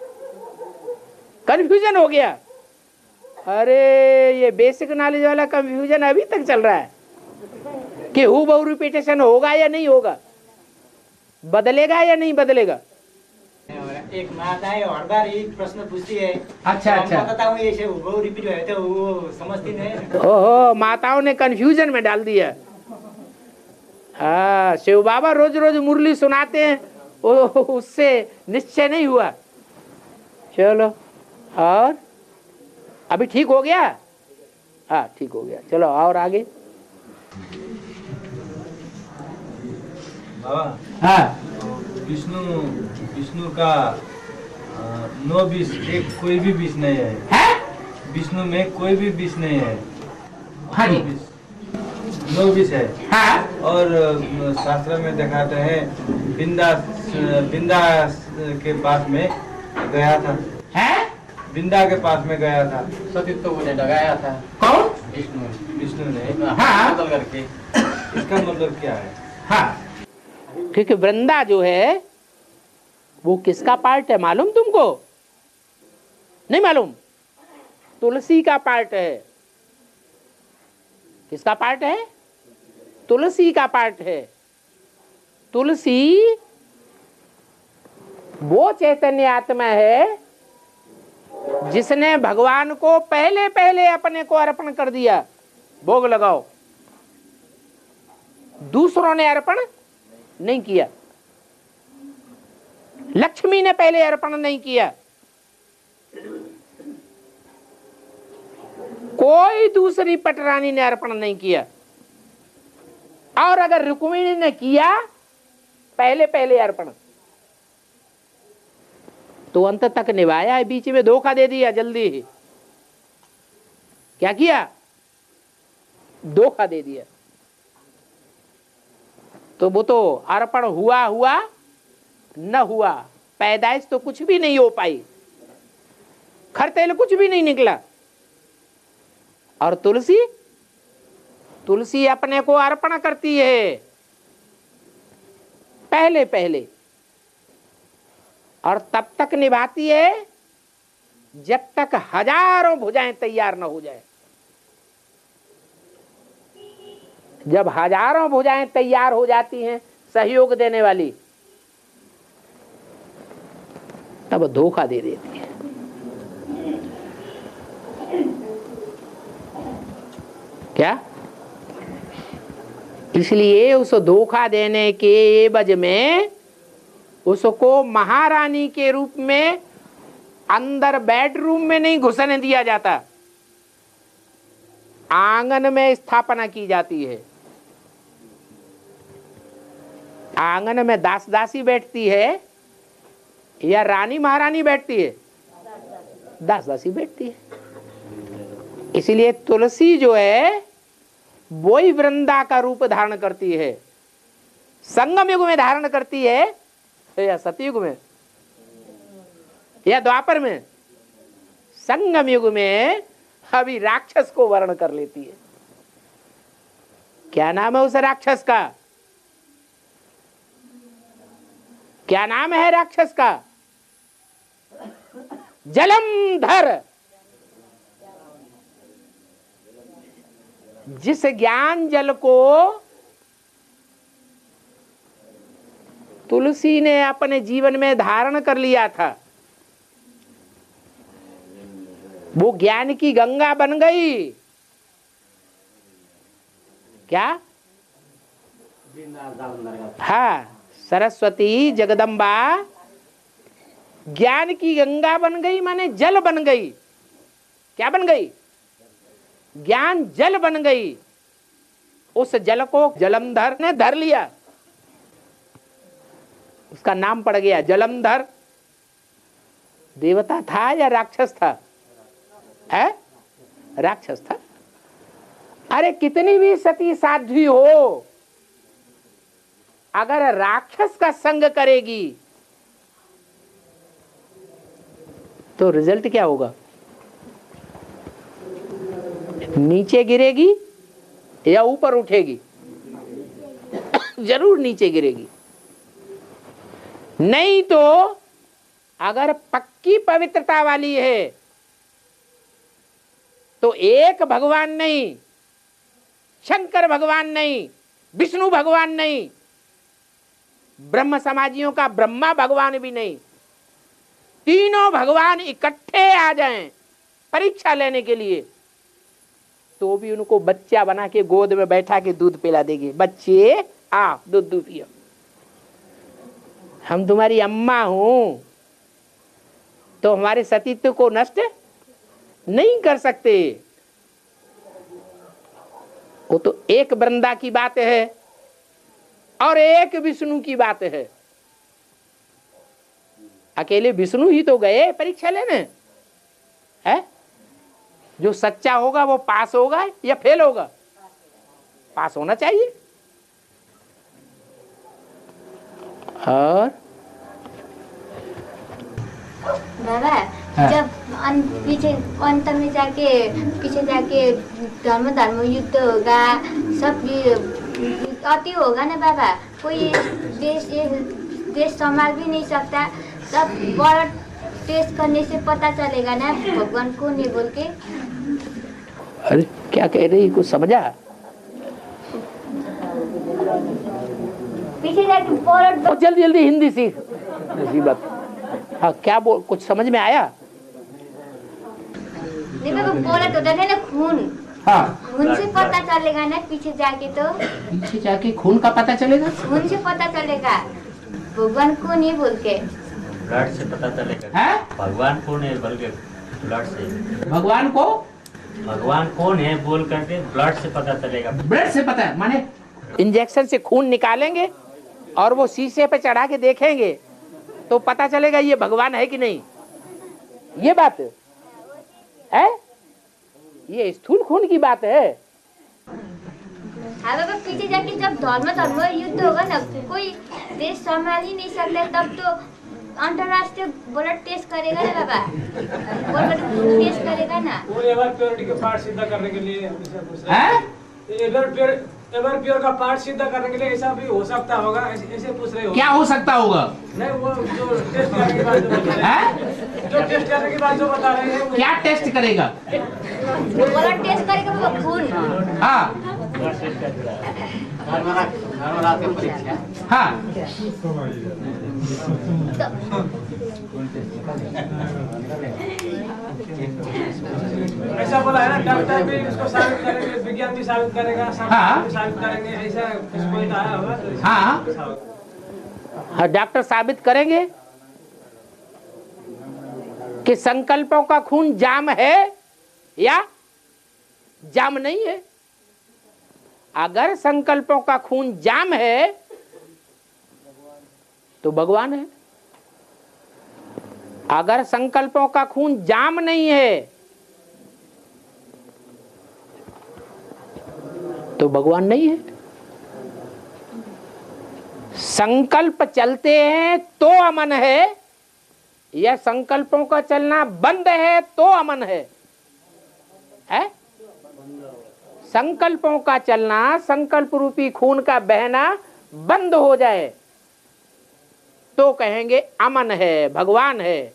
कंफ्यूजन हो गया। अरे ये बेसिक नॉलेज वाला कंफ्यूजन अभी तक चल रहा है कि हूबहू रिपीटेशन होगा या नहीं होगा, बदलेगा या नहीं बदलेगा। एक माता है हर बार ये प्रश्न पूछती है। अच्छा अच्छा, बताता हूँ ये वो रिपीट हुआ है तो वो समझती नहीं। ओहो, माताओं ने कंफ्यूजन में डाल दिया। हाँ, शिव बाबा रोज रोज मुरली सुनाते हैं, उससे निश्चय नहीं हुआ। चलो, और अभी ठीक हो गया? हाँ ठीक हो गया। चलो और आगे। बाबा, हाँ, विष्णु का 9 विष, एक कोई भी विष नहीं है। विष्णु में कोई भी विष नहीं है। हाँ जी, 9 विष है। हाँ, और शास्त्र में दिखाते हैं बिंदा के पास में गया था। बिंदा के पास में गया था। सतीत्व को लगाया था। कौन? विष्णु ने। हाँ, बदल करके। इसका मतलब क्या है? हाँ, क्योंकि वृंदा जो है वो किसका पार्ट है मालूम तुमको? नहीं मालूम? तुलसी का पार्ट है। किसका पार्ट है? तुलसी का पार्ट है। तुलसी वो चैतन्य आत्मा है जिसने भगवान को पहले पहले अपने को अर्पण कर दिया। भोग लगाओ, दूसरों ने अर्पण नहीं किया। लक्ष्मी ने पहले अर्पण नहीं किया, कोई दूसरी पटरानी ने अर्पण नहीं किया। और अगर रुक्मिणी ने किया पहले पहले अर्पण, तो अंत तक निभाया है, बीच में धोखा दे दिया जल्दी ही। क्या किया? धोखा दे दिया। तो वो तो अर्पण हुआ हुआ न हुआ, पैदाइश तो कुछ भी नहीं हो पाई, खरतेल कुछ भी नहीं निकला। और तुलसी, तुलसी अपने को अर्पण करती है पहले पहले, और तब तक निभाती है जब तक हजारों भुजाएं तैयार न हो जाए। जब हजारों भुजाएं तैयार हो जाती हैं सहयोग देने वाली, तब धोखा दे देती है। क्या? इसलिए उस धोखा देने के एवज में उसको महारानी के रूप में अंदर बेडरूम में नहीं घुसने दिया जाता, आंगन में स्थापना की जाती है। आंगन में दास दासी बैठती है या रानी महारानी बैठती है? दास दासी बैठती है। इसलिए तुलसी जो है वो ही वृंदा का रूप धारण करती है। संगम युग में धारण करती है या सतयुग में या द्वापर में? संगम युग में अभी राक्षस को वर्ण कर लेती है। क्या नाम है उस राक्षस का? क्या नाम है राक्षस का? जलंधर। जिस ज्ञान जल को तुलसी ने अपने जीवन में धारण कर लिया था, वो ज्ञान की गंगा बन गई। क्या? हाँ, सरस्वती जगदम्बा ज्ञान की गंगा बन गई, माने जल बन गई। क्या बन गई? ज्ञान जल बन गई। उस जल को जलंधर ने धर लिया, उसका नाम पड़ गया जलंधर। देवता था या राक्षस था? है? राक्षस था। अरे कितनी भी सती साध्वी हो, अगर राक्षस का संग करेगी तो रिजल्ट क्या होगा? नीचे गिरेगी या ऊपर उठेगी? जरूर नीचे गिरेगी। नहीं तो अगर पक्की पवित्रता वाली है तो एक भगवान नहीं, शंकर भगवान नहीं, विष्णु भगवान नहीं, ब्रह्म समाजियों का ब्रह्मा भगवान भी नहीं, तीनों भगवान इकट्ठे आ जाएं परीक्षा लेने के लिए तो भी उनको बच्चा बना के गोद में बैठा के दूध पिला देगी। बच्चे आ दूध पियो, हम तुम्हारी अम्मा हूं, तो हमारे सतीत्व को नष्ट नहीं कर सकते। वो तो एक वृंदा की बात है और एक विष्णु की बात है। अकेले विष्णु ही तो गए परीक्षा लेने है। जो सच्चा होगा वो पास होगा या फेल होगा? पास होना चाहिए। और बाबा जब पीछे अंत में जाके पीछे जाके धर्म युद्ध होगा, सब अति होगा ना बाबा, कोई देश संभाल भी नहीं सकता। सब बड़ा टेस्ट करने से पता चलेगा ना भगवान को नहीं बोल के। अरे क्या कह रही, कुछ समझा? पीछे जाके जल्दी जल्दी हिंदी सीख। बात हाँ, क्या बोल, कुछ समझ में आया? नहीं बाबा, बोलत होता है ना खून। हाँ, खून से पता चलेगा ना पीछे जाके। तो पीछे जाके खून का पता चलेगा? खून से पता चलेगा भगवान को नहीं बोल के। ब्लड से पता चलेगा। है? भगवान कौन है बोल के ब्लड से। भगवान कौन है बोल करके ब्लड से पता चलेगा। ब्लड से पता है, माने इंजेक्शन से खून निकालेंगे और वो शीशे पे चढ़ा के देखेंगे तो पता चलेगा ये भगवान है कि नहीं। ये बात है, ये स्थूल खून की बात है। हाँ बाबा, पीछे जाके जब धर्म युद्ध होगा ना, कोई देश संभाल ही नहीं सकता, तब तो अंतरराष्ट्रीय ब्लड टेस्ट करेगा ना बाबा, ब्लड टेस्ट करेगा ना। वो एवर प्योरिटी के पार्ट सिद्ध करने के लिए एवर प्योर का पार्ट सिद्ध करने के लिए ऐसा भी हो सकता होगा, ऐसे पूछ रहे हो। क्या हो सकता होगा? नहीं, वो जो टेस्ट करने के बाद जो टेस्ट करने के बाद जो बता रहे हैं। क्या टेस्ट करेगा? ब्लड टेस्ट करेगा बाबा, खून। हाँ हाँ, ऐसा बोला है ना, डॉक्टर भी इसको साबित करेंगे, विज्ञान भी साबित करेगा, हाँ। साबित करेंगे, ऐसा इसको ही आया होगा तो हाँ, डॉक्टर साबित करेंगे कि संकल्पों का खून जाम है या जाम नहीं है। अगर संकल्पों का खून जाम है तो भगवान है, अगर संकल्पों का खून जाम नहीं है तो भगवान नहीं है। संकल्प चलते हैं तो अमन है या संकल्पों का चलना बंद है तो अमन है? संकल्पों का चलना, संकल्प रूपी खून का बहना बंद हो जाए तो कहेंगे अमन है, भगवान है,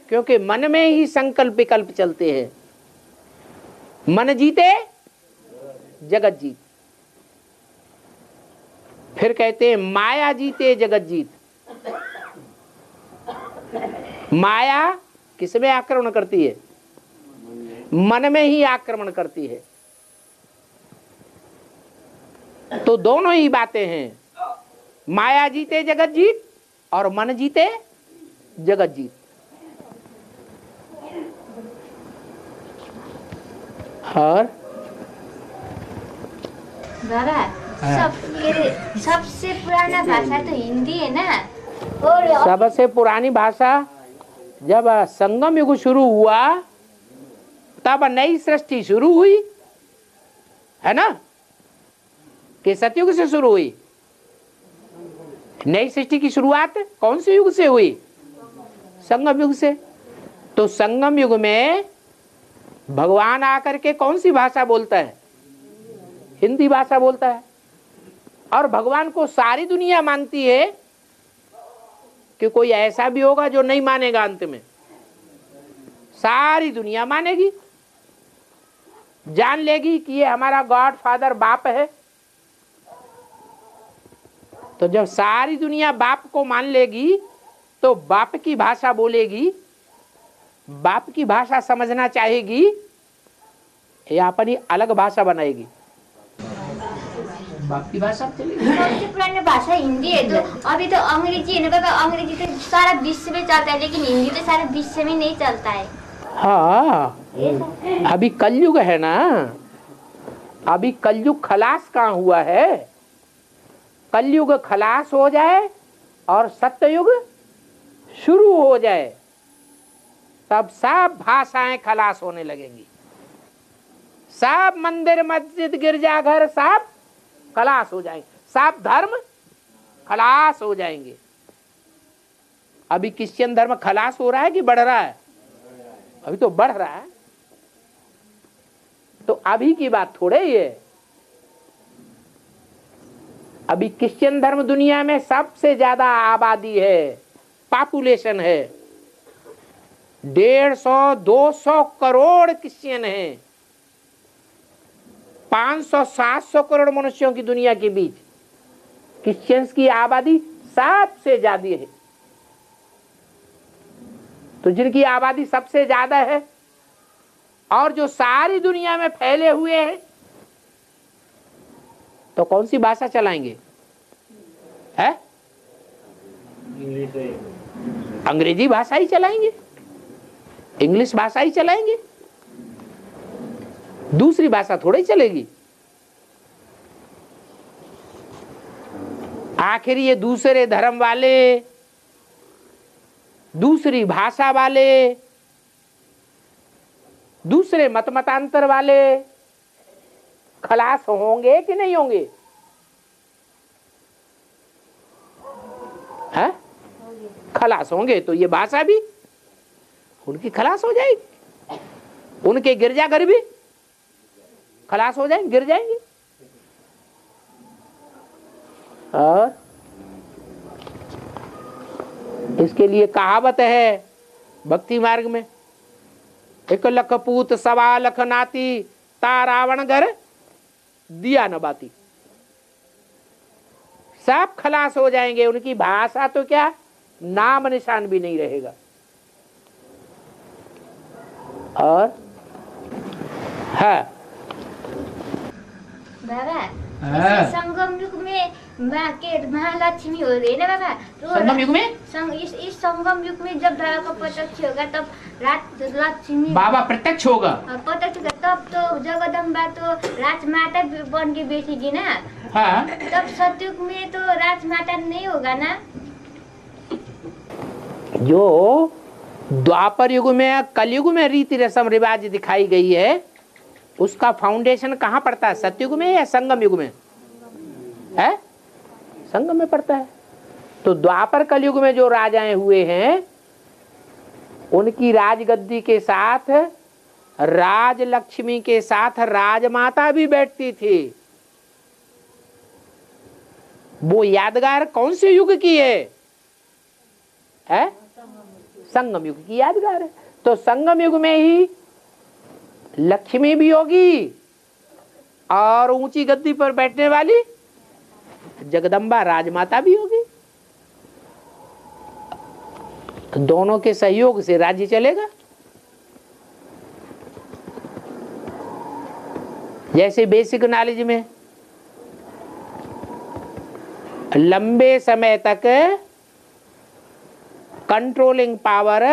क्योंकि मन में ही संकल्प विकल्प चलते हैं। मन जीते जगत जीत। फिर कहते हैं माया जीते जगत जीत। माया किसमें आक्रमण करती है? मन में ही आक्रमण करती है। तो दोनों ही बातें हैं, माया जीते जगत जीत और मन जीते जगत जीत। और बाबा, सबसे पुराना भाषा तो हिंदी है ना। और सबसे पुरानी भाषा जब संगम युग शुरू हुआ तब नई सृष्टि शुरू हुई है ना, कि सतयुग से शुरू हुई। नई सृष्टि की शुरुआत कौन से युग से हुई? संगम युग से। तो संगम युग में भगवान आकर के कौन सी भाषा बोलता है? हिंदी भाषा बोलता है। और भगवान को सारी दुनिया मानती है कि कोई ऐसा भी होगा जो नहीं मानेगा? अंत में सारी दुनिया मानेगी, जान लेगी कि ये हमारा गॉड फादर बाप है। तो जब सारी दुनिया बाप को मान लेगी तो बाप की भाषा बोलेगी, बाप की भाषा समझना चाहेगी या अपनी अलग भाषा बनाएगी? बाप की भाषा चलेगी। सबसे पुरानी भाषा हिंदी है, तो अभी तो अंग्रेजी है ना बाबा। अंग्रेजी तो सारा विश्व में चलता है, लेकिन हिंदी तो सारा विश्व में नहीं चलता है। हाँ, अभी कलयुग है ना, अभी कलयुग खलास कहाँ हुआ है? कलयुग खलास हो जाए और सत्ययुग शुरू हो जाए, तब सब भाषाएं खलास होने लगेंगी। सब मंदिर मस्जिद गिरजाघर सब खलास हो जाएंगे, सब धर्म खलास हो जाएंगे। अभी क्रिश्चियन धर्म खलास हो रहा है कि बढ़ रहा है? अभी तो बढ़ रहा है। तो अभी की बात थोड़े ही है। अभी क्रिश्चियन धर्म दुनिया में सबसे ज्यादा आबादी है, पॉपुलेशन है। 150-200 करोड़ क्रिश्चियन हैं। 500-700 करोड़ मनुष्यों की दुनिया के बीच क्रिश्चियंस की आबादी सबसे ज्यादा है। तो जिनकी आबादी सबसे ज्यादा है और जो सारी दुनिया में फैले हुए हैं, तो कौन सी भाषा चलाएंगे? है अंग्रेजी भाषा ही चलाएंगे, इंग्लिश भाषा ही चलाएंगे, दूसरी भाषा थोड़ी चलेगी। आखिर ये दूसरे धर्म वाले, दूसरी भाषा वाले, दूसरे मत मतांतर वाले खलास होंगे कि नहीं होंगे? है? खलास होंगे तो ये भाषा भी उनकी खलास हो जाएगी, उनके गिरजाघर भी खलास हो जाएंगे, गिर जाएंगे। और इसके लिए कहावत है भक्ति मार्ग में, 1 लख पूत 1.25 लख नाती, ता रावण घर दिया न बाती। सब खलास हो जाएंगे, उनकी भाषा तो क्या नाम निशान भी नहीं रहेगा। और है बाबा, इस संगम युग में महालक्ष्मी हो रही है ना बाबा? तो संगम युग में इस संगम युग में जब बाबा का प्रत्यक्ष होगा तब लक्ष्मी बाबा प्रत्यक्ष होगा, प्रत्यक्ष होगा, तब तो जगदम्बा तो राजमाता बन के बैठेगी ना। हाँ। तब सतयुग में तो राजमाता नहीं होगा ना? जो द्वापर युग में कलयुग में रीति रस्म रिवाज दिखाई गई है, उसका फाउंडेशन कहाँ पड़ता है? सतयुग में या संगम युग में? है संगम में पड़ता है। तो द्वापर कलयुग में जो राजाएं हुए हैं, उनकी राजगद्दी के साथ राजलक्ष्मी के साथ राजमाता भी बैठती थी। वो यादगार कौन से युग की है? संगम युग की यादगार है। तो संगम युग में ही लक्ष्मी भी होगी और ऊंची गद्दी पर बैठने वाली जगदम्बा राजमाता भी होगी। दोनों के सहयोग से राज्य चलेगा। जैसे बेसिक नॉलेज में लंबे समय तक कंट्रोलिंग पावर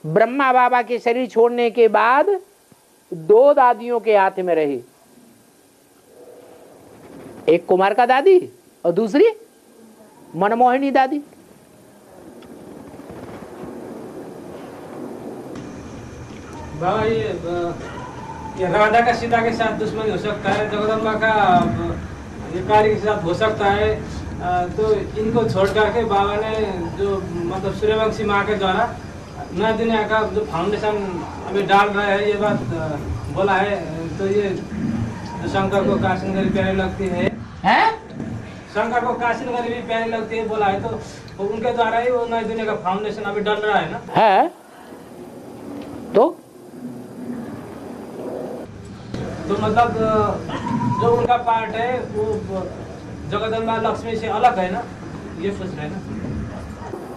ब्रह्मा बाबा के शरीर छोड़ने के बाद 2 दादियों के हाथ में रही, एक कुमार का दादी और दूसरी मनमोहिनी दादी। बाबा ये राधा का सीता के साथ दुश्मनी हो सकता है, जगदम्बा का ये काली के साथ हो सकता है। तो इनको छोड़ करके बाबा ने जो मतलब सूर्यवंशी माँ के द्वारा नया दुनिया का जो फाउंडेशन अभी डाल रहा है, ये बात बोला है। तो ये जो शंकर को काशी नगरी प्यारी लगती है, शंकर को काशी नगरी भी प्यारी लगती है बोला है, तो उनके द्वारा ही वो नई दुनिया का फाउंडेशन अभी डल रहा है ना। है तो मतलब जो उनका पार्ट है वो जगदम्बा लक्ष्मी से अलग है ना, ये सोच रहे हैं ना।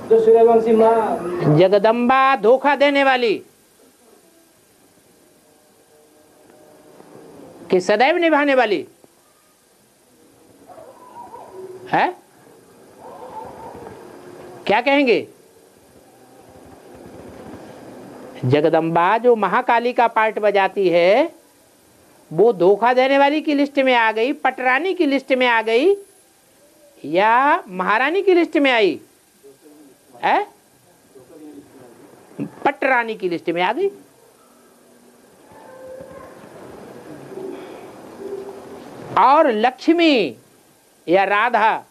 तो सूर्यवंशी माँ जगदम्बा धोखा देने वाली कि सदैव निभाने वाली है, क्या कहेंगे? जगदम्बा जो महाकाली का पार्ट बजाती है वो धोखा देने वाली की लिस्ट में आ गई, पटरानी की लिस्ट में आ गई, या महारानी की लिस्ट में आई है? पटरानी की लिस्ट में आ गई। और लक्ष्मी या राधा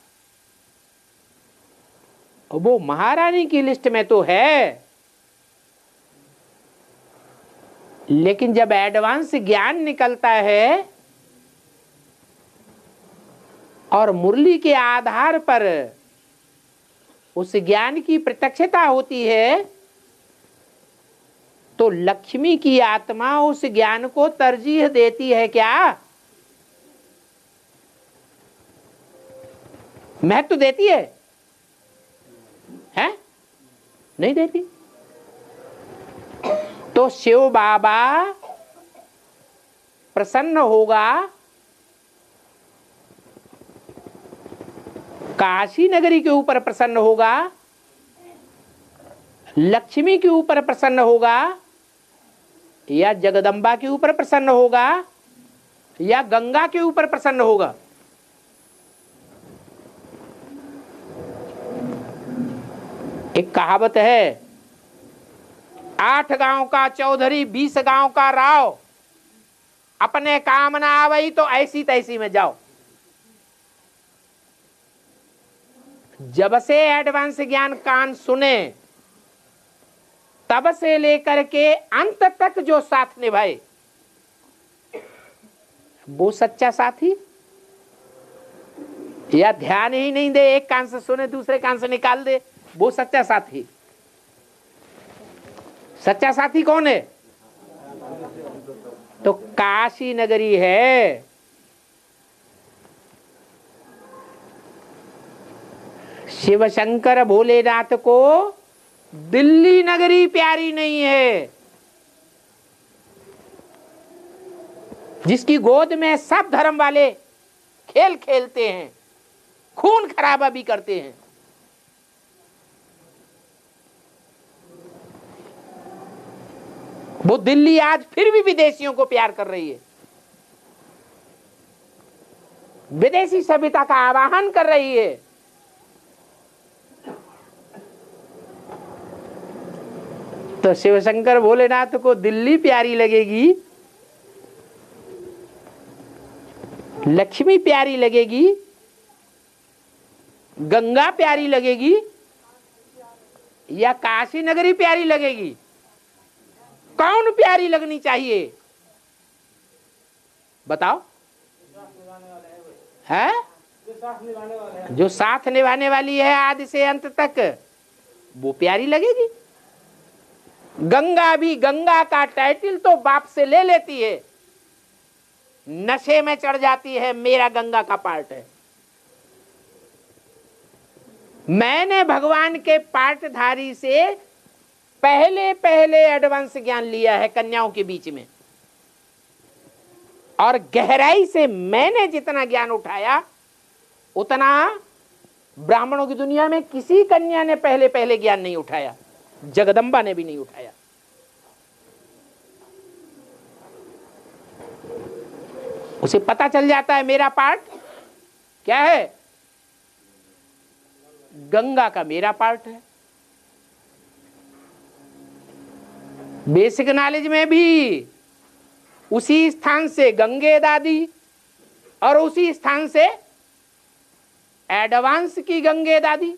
वो महारानी की लिस्ट में तो है, लेकिन जब एडवांस ज्ञान निकलता है और मुरली के आधार पर उस ज्ञान की प्रत्यक्षता होती है, तो लक्ष्मी की आत्मा उस ज्ञान को तरजीह देती है। क्या महत्व देती है? हैं? नहीं देती। तो शिव बाबा प्रसन्न होगा, काशी नगरी के ऊपर प्रसन्न होगा, लक्ष्मी के ऊपर प्रसन्न होगा, या जगदम्बा के ऊपर प्रसन्न होगा, या गंगा के ऊपर प्रसन्न होगा? एक कहावत है, 8 गांव का चौधरी 20 गांव का राव, अपने काम ना आवई तो ऐसी तैसी में जाओ। जब से एडवांस ज्ञान कान सुने तब से लेकर के अंत तक जो साथ निभाए वो सच्चा साथी, या ध्यान ही नहीं दे, एक कान से सुने दूसरे कान से निकाल दे, वो सच्चा साथी। सच्चा साथी कौन है? तो काशी नगरी है। शिव शंकर भोलेनाथ को दिल्ली नगरी प्यारी नहीं है, जिसकी गोद में सब धर्म वाले खेल खेलते हैं, खून खराबा भी करते हैं। वो दिल्ली आज फिर भी विदेशियों को प्यार कर रही है, विदेशी सभ्यता का आवाहन कर रही है। तो शिव शंकर भोलेनाथ को दिल्ली प्यारी लगेगी, लक्ष्मी प्यारी लगेगी, गंगा प्यारी लगेगी, या काशी नगरी प्यारी लगेगी? कौन प्यारी लगनी चाहिए बताओ? है जो साथ निभाने वाली है आदि से अंत तक, वो प्यारी लगेगी। गंगा भी गंगा का टाइटल तो बाप से ले लेती है, नशे में चढ़ जाती है, मेरा गंगा का पार्ट है। मैंने भगवान के पार्टधारी से पहले पहले एडवांस ज्ञान लिया है कन्याओं के बीच में, और गहराई से मैंने जितना ज्ञान उठाया उतना ब्राह्मणों की दुनिया में किसी कन्या ने पहले पहले ज्ञान नहीं उठाया, जगदम्बा ने भी नहीं उठाया। उसे पता चल जाता है मेरा पार्ट क्या है, गंगा का मेरा पार्ट है। बेसिक नॉलेज में भी उसी स्थान से गंगे दादी और उसी स्थान से एडवांस की गंगे दादी।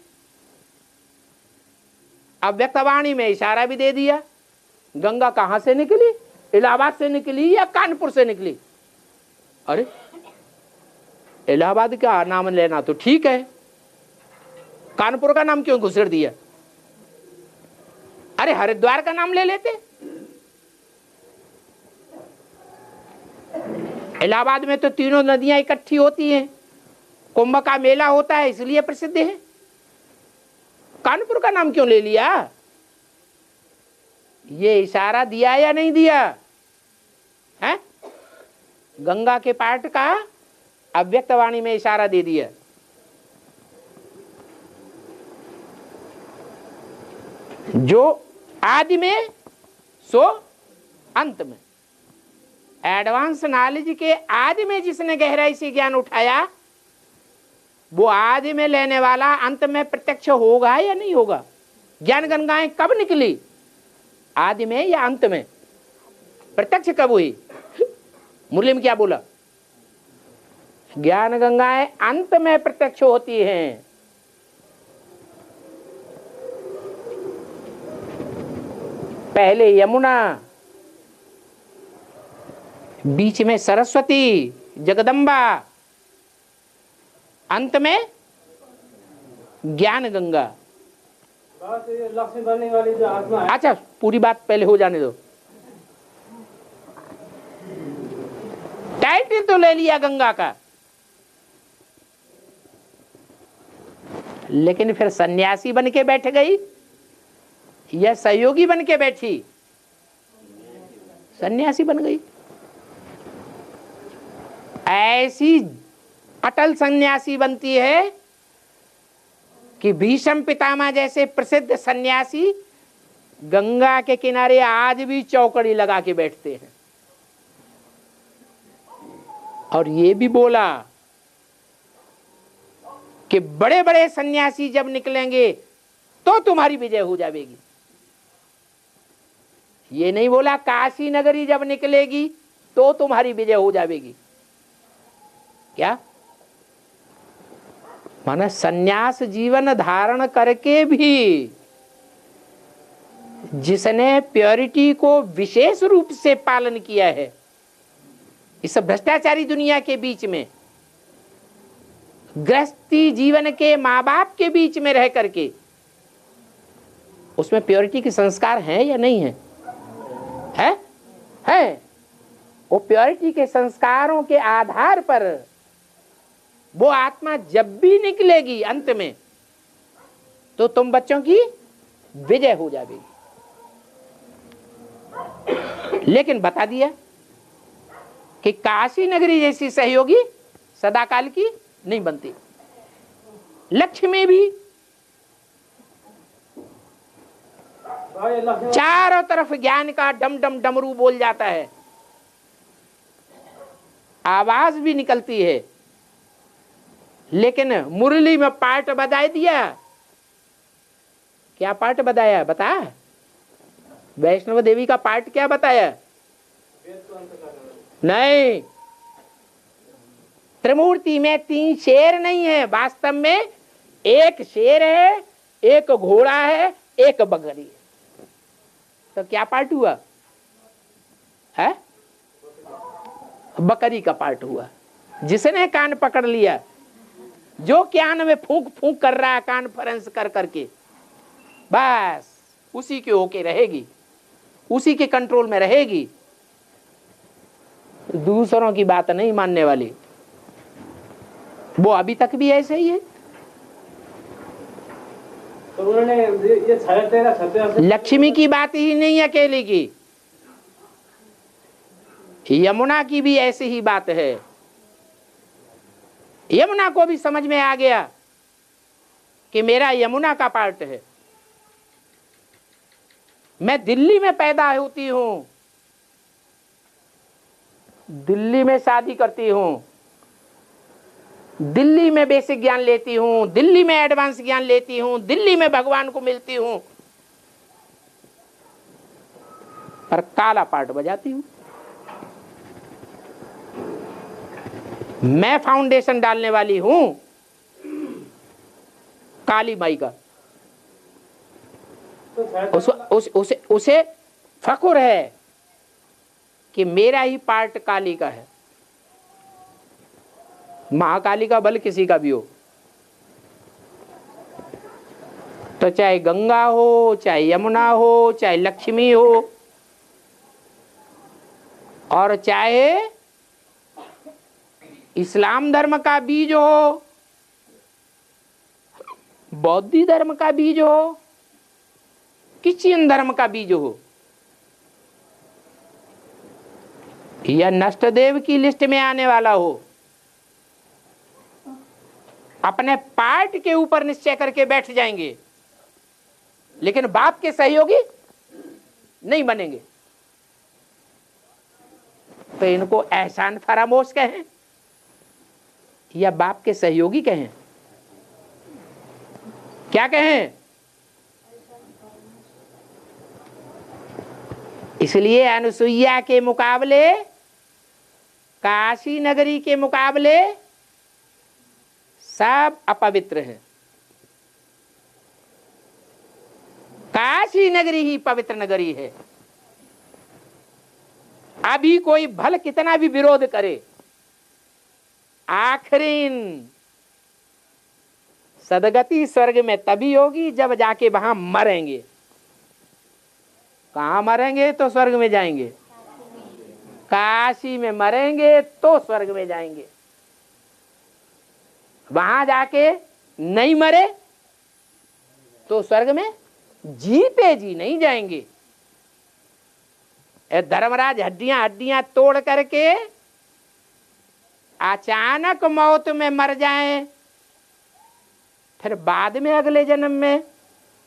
अव्यक्तवाणी में इशारा भी दे दिया। गंगा कहां से निकली? इलाहाबाद से निकली या कानपुर से निकली? अरे इलाहाबाद का नाम लेना तो ठीक है, कानपुर का नाम क्यों घुसेड़ दिया? अरे हरिद्वार का नाम ले लेते। इलाहाबाद में तो तीनों नदियां इकट्ठी होती हैं, कुंभ का मेला होता है इसलिए प्रसिद्ध है। कानपुर का नाम क्यों ले लिया? ये इशारा दिया या नहीं दिया है? गंगा के पाठ का अव्यक्तवाणी में इशारा दे दिया। जो आदि में सो अंत में, एडवांस नॉलेज के आदि में जिसने गहराई से ज्ञान उठाया, वो आदि में लेने वाला अंत में प्रत्यक्ष होगा या नहीं होगा? ज्ञान गंगाएं कब निकली? आदि में या अंत में? प्रत्यक्ष कब हुई? मुरली में क्या बोला? ज्ञान गंगाएं अंत में प्रत्यक्ष होती हैं। पहले यमुना, बीच में सरस्वती जगदम्बा, अंत में ज्ञान गंगा। लक्ष्मी बनने वाली जो आत्मा है, अच्छा पूरी बात पहले हो जाने दो। टाइटल तो ले लिया गंगा का, लेकिन फिर सन्यासी बन के बैठ गई या सहयोगी बन के बैठी? सन्यासी बन गई। ऐसी अटल सन्यासी बनती है कि भीष्म पितामह जैसे प्रसिद्ध सन्यासी गंगा के किनारे आज भी चौकड़ी लगा के बैठते हैं। और ये भी बोला कि बड़े बड़े सन्यासी जब निकलेंगे तो तुम्हारी विजय हो जाएगी। ये नहीं बोला काशी नगरी जब निकलेगी तो तुम्हारी विजय हो जाएगी। क्या माना? सन्यास जीवन धारण करके भी जिसने प्योरिटी को विशेष रूप से पालन किया है, इस भ्रष्टाचारी दुनिया के बीच में, गृहस्थी जीवन के माँ बाप के बीच में रह करके, उसमें प्योरिटी के संस्कार हैं या नहीं है? है। वो प्योरिटी के संस्कारों के आधार पर वो आत्मा जब भी निकलेगी अंत में, तो तुम बच्चों की विजय हो जाएगी। लेकिन बता दिया कि काशी नगरी जैसी सहयोगी सदाकाल की नहीं बनती। लक्ष्मी भी चारों तरफ ज्ञान का डम डम डमरू बोल जाता है, आवाज भी निकलती है, लेकिन मुरली में पार्ट बजा दिया। क्या पार्ट बताया? बता, वैष्णव देवी का पार्ट क्या बताया? नहीं, त्रिमूर्ति में 3 शेर नहीं है, वास्तव में एक शेर है, एक घोड़ा है, एक बकरी है। तो क्या पार्ट हुआ है? बकरी का पार्ट हुआ। जिसने कान पकड़ लिया, जो कान में फूंक फूंक कर रहा है कॉन्फ्रेंस कर करके, बस उसी के होके रहेगी, उसी के कंट्रोल में रहेगी, दूसरों की बात नहीं मानने वाली। वो अभी तक भी ऐसे ही है। तो उन्होंने ये 13 लक्ष्मी की बात ही नहीं अकेले की, यमुना की भी ऐसी ही बात है। यमुना को भी समझ में आ गया कि मेरा यमुना का पार्ट है। मैं दिल्ली में पैदा होती हूं, दिल्ली में शादी करती हूं, दिल्ली में बेसिक ज्ञान लेती हूं, दिल्ली में एडवांस ज्ञान लेती हूं, दिल्ली में भगवान को मिलती हूं, पर काला पार्ट बजाती हूं। मैं फाउंडेशन डालने वाली हूं काली माई का। उसे फख्र है कि मेरा ही पार्ट काली का है। महाकाली का बल किसी का भी हो, तो चाहे गंगा हो, चाहे यमुना हो, चाहे लक्ष्मी हो, और चाहे इस्लाम धर्म का बीज हो, बौद्ध धर्म का बीज हो, क्रिश्चियन धर्म का बीज हो, या नष्टदेव की लिस्ट में आने वाला हो, अपने पार्ट के ऊपर निश्चय करके बैठ जाएंगे, लेकिन बाप के सहयोगी नहीं बनेंगे, तो इनको एहसान फरामोश कहें या बाप के सहयोगी कहें? क्या कहें? इसलिए अनुसुईया के मुकाबले, काशी नगरी के मुकाबले सब अपवित्र हैं। काशी नगरी ही पवित्र नगरी है। अभी कोई भल कितना भी विरोध करे, आखिरीन सदगति स्वर्ग में तभी होगी जब जाके वहां मरेंगे। कहाँ मरेंगे तो स्वर्ग में जाएंगे? काशी में मरेंगे तो स्वर्ग में जाएंगे। वहां जाके नहीं मरे तो स्वर्ग में जीते जी नहीं जाएंगे। धर्मराज हड्डियां तोड़ करके अचानक मौत में मर जाएं, फिर बाद में अगले जन्म में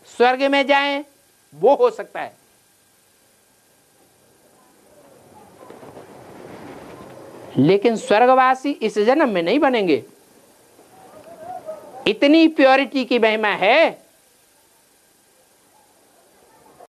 स्वर्ग में जाएं, वो हो सकता है। लेकिन स्वर्गवासी इस जन्म में नहीं बनेंगे। इतनी प्योरिटी की महिमा है